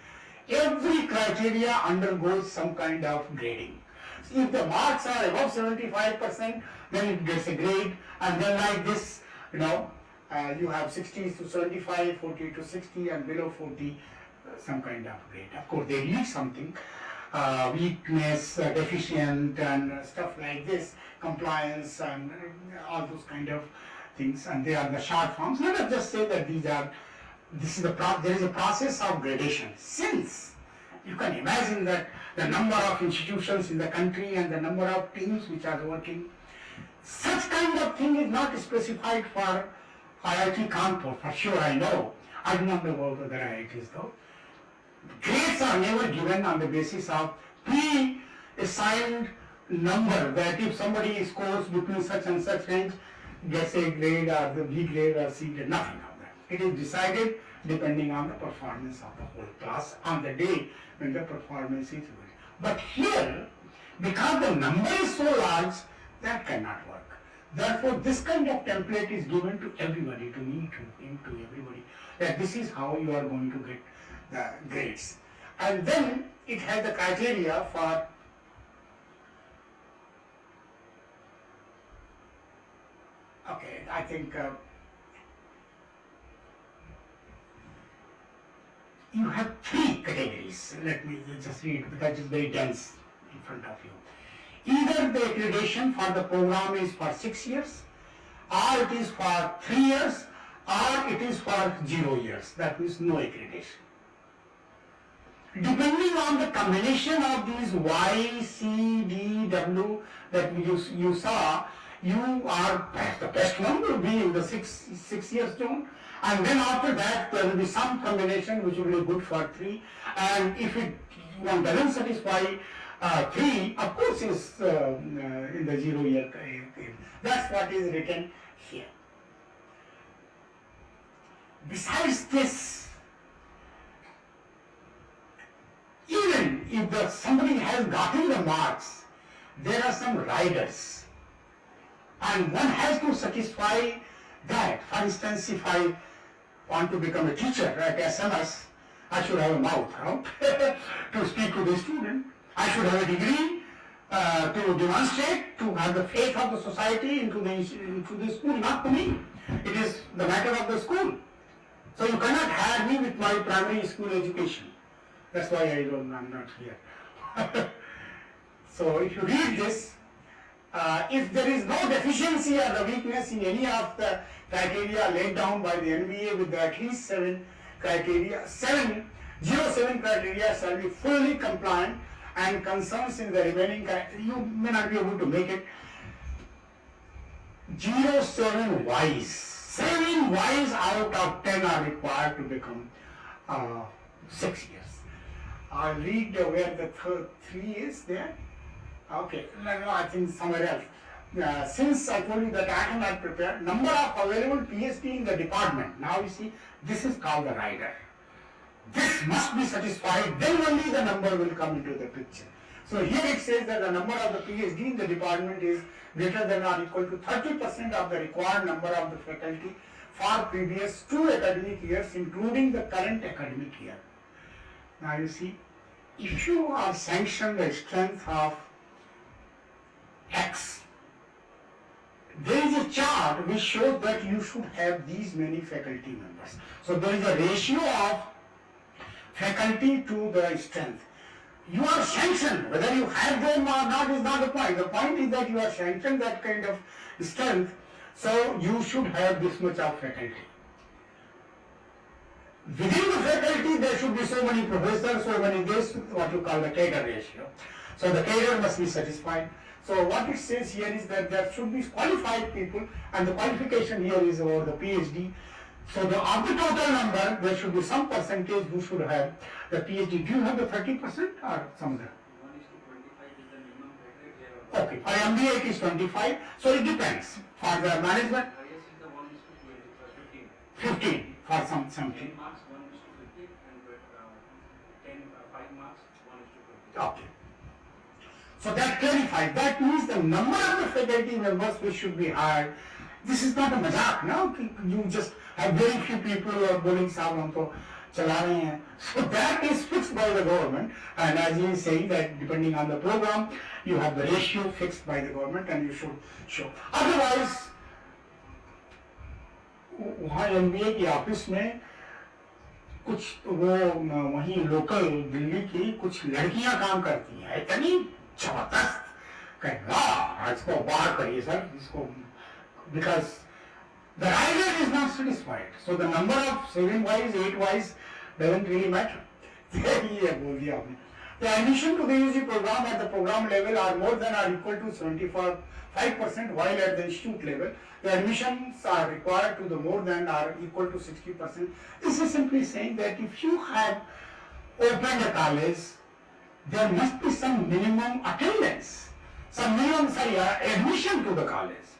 Every criteria undergoes some kind of grading. So if the marks are above 75%, then it gets a grade, and then like this, you have 60 to 75, 40 to 60, and below 40, some kind of grade. Of course, they need something, weakness, deficient, and stuff like this, compliance, and all those kind of things, and they are the short forms. Let us just say that there is a process of gradation. Since you can imagine that the number of institutions in the country and the number of teams which are working, such kind of thing is not specified for IIT Kanpur, for sure I know. I do not know about other IITs though. Grades are never given on the basis of pre-assigned number, that if somebody scores between such and such range, gets a grade or the B grade or C grade, nothing of that. It is decided depending on the performance of the whole class on the day when the performance is good. But here, because the number is so large, that cannot work. Therefore, this kind of template is given to everybody, to me, to him, to everybody, that this is how you are going to get the grades. And then it has the criteria for I think you have 3 categories. Let me just read because it's very dense in front of you. Either the accreditation for the program is for 6 years, or it is for 3 years, or it is for 0 years. That means no accreditation. Depending on the combination of these Y, C, D, W that you saw, you are the best one will be in the 6 years zone, and then after that there will be some combination which will be good for 3, and if one doesn't satisfy 3, of course is in the 0 year. That's what is written here. Besides this, even if somebody has gotten the marks, there are some riders. And one has to satisfy that. For instance, if I want to become a teacher at SMS, I should have a mouth, to speak to the student. I should have a degree to demonstrate, to have the faith of the society into the school, not to me. It is the matter of the school. So you cannot hire me with my primary school education. That's why I'm not here. So if you read this, if there is no deficiency or the weakness in any of the criteria laid down by the NBA with at least 7 criteria, 7 criteria shall be fully compliant, and concerns in the remaining criteria, you may not be able to make it. 7 Ys. 7 Ys out of 10 are required to become 6 years. I'll read where the 3 is there. Okay, no, I think somewhere else. Since I told you that I am not prepared, number of available PhD in the department. Now you see, this is called the rider. This must be satisfied, then only the number will come into the picture. So here it says that the number of the PhD in the department is greater than or equal to 30% of the required number of the faculty for previous 2 academic years, including the current academic year. Now you see, if you are sanctioned a strength of X, there is a chart which shows that you should have these many faculty members. So there is a ratio of faculty to the strength. You are sanctioned, whether you have them or not is not the point. The point is that you are sanctioned that kind of strength, so you should have this much of faculty. Within the faculty there should be so many professors, so many this, what you call the cadre ratio. So the cadre must be satisfied. So what it says here is that there should be qualified people, and the qualification here is over the PhD. So of the total number, there should be some percentage who should have the PhD. Do you have the 30% or some other? 1:25 is the minimum criteria here. Okay, for MBA it is 25, so it depends. For the management, Highest is the 1:15. 15 for something. 10 marks 1:50 and 5 marks 1:20. Okay. So that clarifies. That means the number of the faculty members which should be hired. This is not a mazak, no? You just have very few people who are bowling साहब हम तो चला रहे हैं. So that is fixed by the government, and as he is saying that depending on the program, you have the ratio fixed by the government and you should show. Otherwise, वहाँ MBA की office में कुछ वो वहीं local Delhi की कुछ लड़कियां काम करती हैं, इतनी जबरदस्त कहें इसको बाहर करिए सर इसको, because the rider is not satisfied, so the number of 7 wise 8 wise doesn't really matter. ये बोल दिया आपने. The admission to the UG program at the program level are more than or equal to 75%, while at the institute level the admissions are required to the more than or equal to 60%. This is simply saying that if you have opened a college, there must be some minimum attendance, some minimum admission to the college,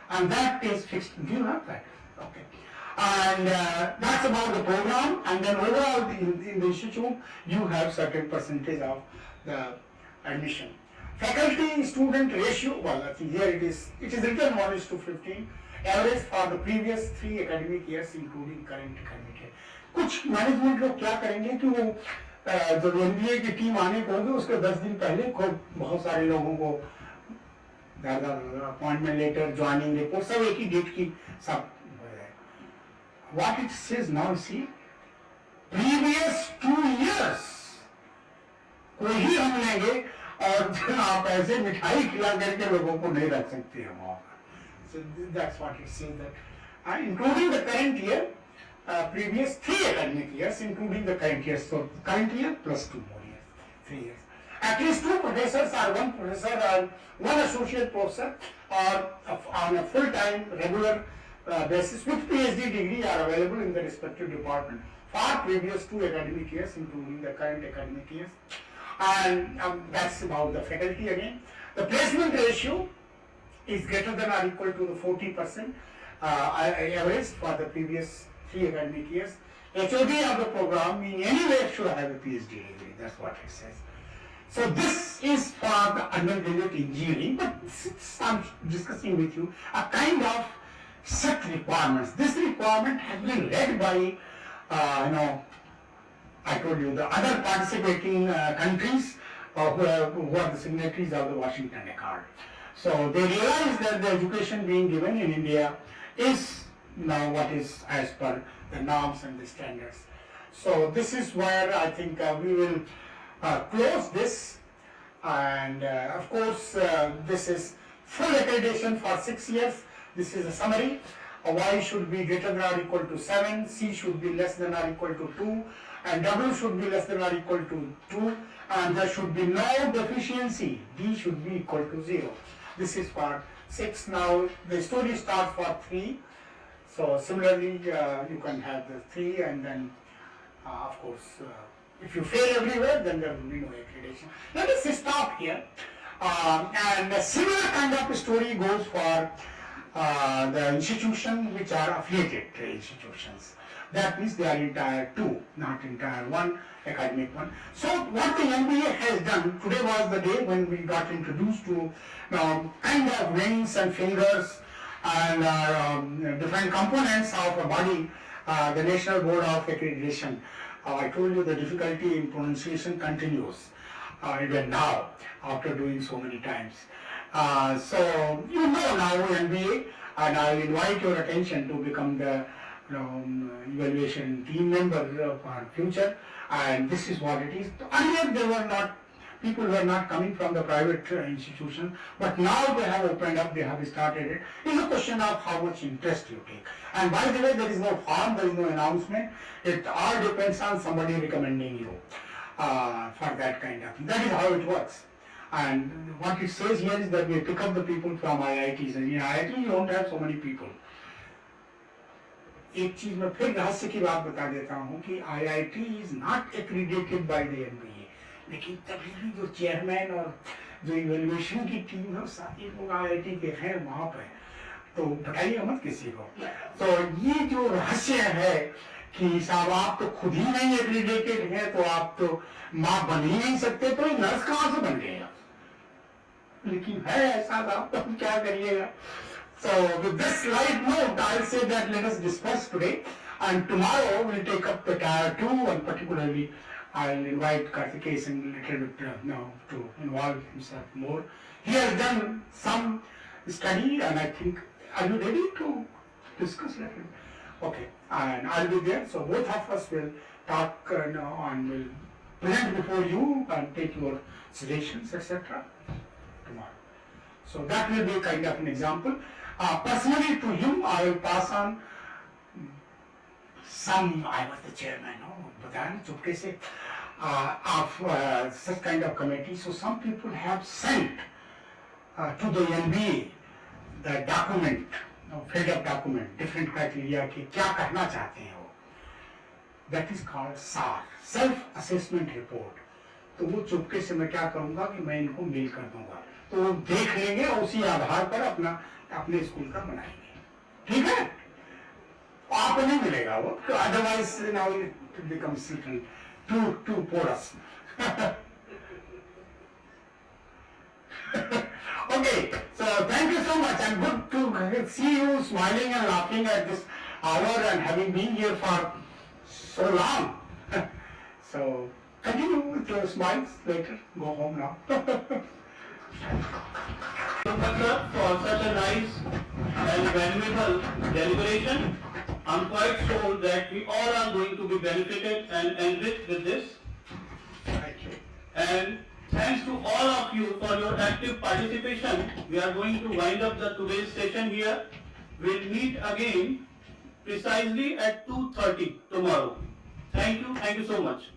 and that is fixed. Do you have that? Okay. And that's about the program, and then overall in the institute you have certain percentage of the admission. Faculty student ratio, well I think here it is written 1:15, average for the previous 3 academic years including current academic year. कुछ management लोग क्या करेंगे कि वो जब MBA की team आने को होगी उसके 10 दिन पहले बहुत सारे लोगों को अपॉइंटमेंट लेटर, ज्वाइनिंग रिपोर्ट सब एक ही डेट की सब. What it says now, see, previous 2 years को ही हम लेंगे और आप ऐसे मिठाई खिला करके लोगों को नहीं रख सकते हम वहाँ पर. So that's what it says, that including the current year, previous 3 academic years, including the current year. So current year plus 2 more years, 3 years. At least 2 professors or 1 professor or 1 associate professor or on a full-time regular basis with PhD degree are available in the respective department for previous 2 academic years, including the current academic years. And that's about the faculty again. The placement ratio is greater than or equal to the 40% average for the previous 3 academic years. HOD of the program in any way should have a PhD degree. That's what it says. So this is for the undergraduate engineering, but I'm discussing with you a kind of set requirements. This requirement has been led by, I told you, the other participating countries who are the signatories of the Washington Accord. So they realize that the education being given in India is now what is as per the norms and the standards. So this is where I think we will close this, and of course this is full accreditation for 6 years. This is a summary. Y should be greater than or equal to 7, C should be less than or equal to 2, and W should be less than or equal to 2, and there should be no deficiency. D should be equal to 0. This is for 6. Now the story starts for 3. So similarly you can have the 3, and then of course if you fail everywhere, then there will be no accreditation. Let us stop here. And a similar kind of story goes for the institutions which are affiliated institutions. That means they are entire 2, not entire 1, academic 1. So what the MBA has done, today was the day when we got introduced to kind of rings and fingers and different components of a body, the National Board of Accreditation. I told you the difficulty in pronunciation continues even now after doing so many times. So you know now MBA, and I will invite your attention to become the evaluation team member for future. And this is what it is. Earlier they were not. People were not coming from the private institution, but now they have opened up, they have started it. It's a question of how much interest you take. And by the way, there is no form, there is no announcement. It all depends on somebody recommending you for that kind of thing. That is how it works. And what it says here is that we pick up the people from IITs. And in IIT you don't have so many people. एक चीज मैं फिर रहस्य की बात बता देता हूँ कि IIT is not accredited by the NBA. लेकिन तभी भी जो चेयरमैन और जो इवेल्युएशन की टीम है सारे लोग IIT के हैं वहाँ पे, तो बताइए मत किसी को। तो ये जो रहस्य है कि साहब आप तो खुद ही नहीं एक्रीडेटेड हैं, तो आप तो माँ बन ही नहीं सकते, तो ये नर्स कहाँ से बन गए? लेकिन है ऐसा साहब, तो क्या करिएगा। So with this light note, I'll say that let us discuss today, and tomorrow we'll take up the Tier 2, and particularly I'll invite Karthikeyan a little bit now to involve himself more. He has done some study, and I think, are you ready to discuss that? Okay, and I'll be there, so both of us will talk now and will present before you and take your suggestions, etc. tomorrow. So that will be kind of an example. Personally to you, I will pass on some, I was the chairman, बताया ना चुपके से, of such kind of committee. So some people have sent to the NBA the document, filled up document, different criteria के क्या कहना चाहते हैं वो. That is called SAR, Self Assessment Report. तो वो चुपके से मैं क्या करूँगा कि मैं इनको मेल कर दूँगा, तो वो देख लेंगे और उसी आधार पर अपने स्कूल का बनाएंगे, ठीक है? आपको नहीं मिलेगा वो, तो otherwise now it becomes two पोरस. Okay, so thank you so much, and good to see you smiling and laughing at this hour and having been here for so long. So continue with your smiles later. Go home now. For such a nice and valuable deliberation. I'm quite sure that we all are going to be benefited and enriched with this. Thank you. And thanks to all of you for your active participation. We are going to wind up the today's session here. We'll meet again precisely at 2:30 tomorrow. Thank you so much.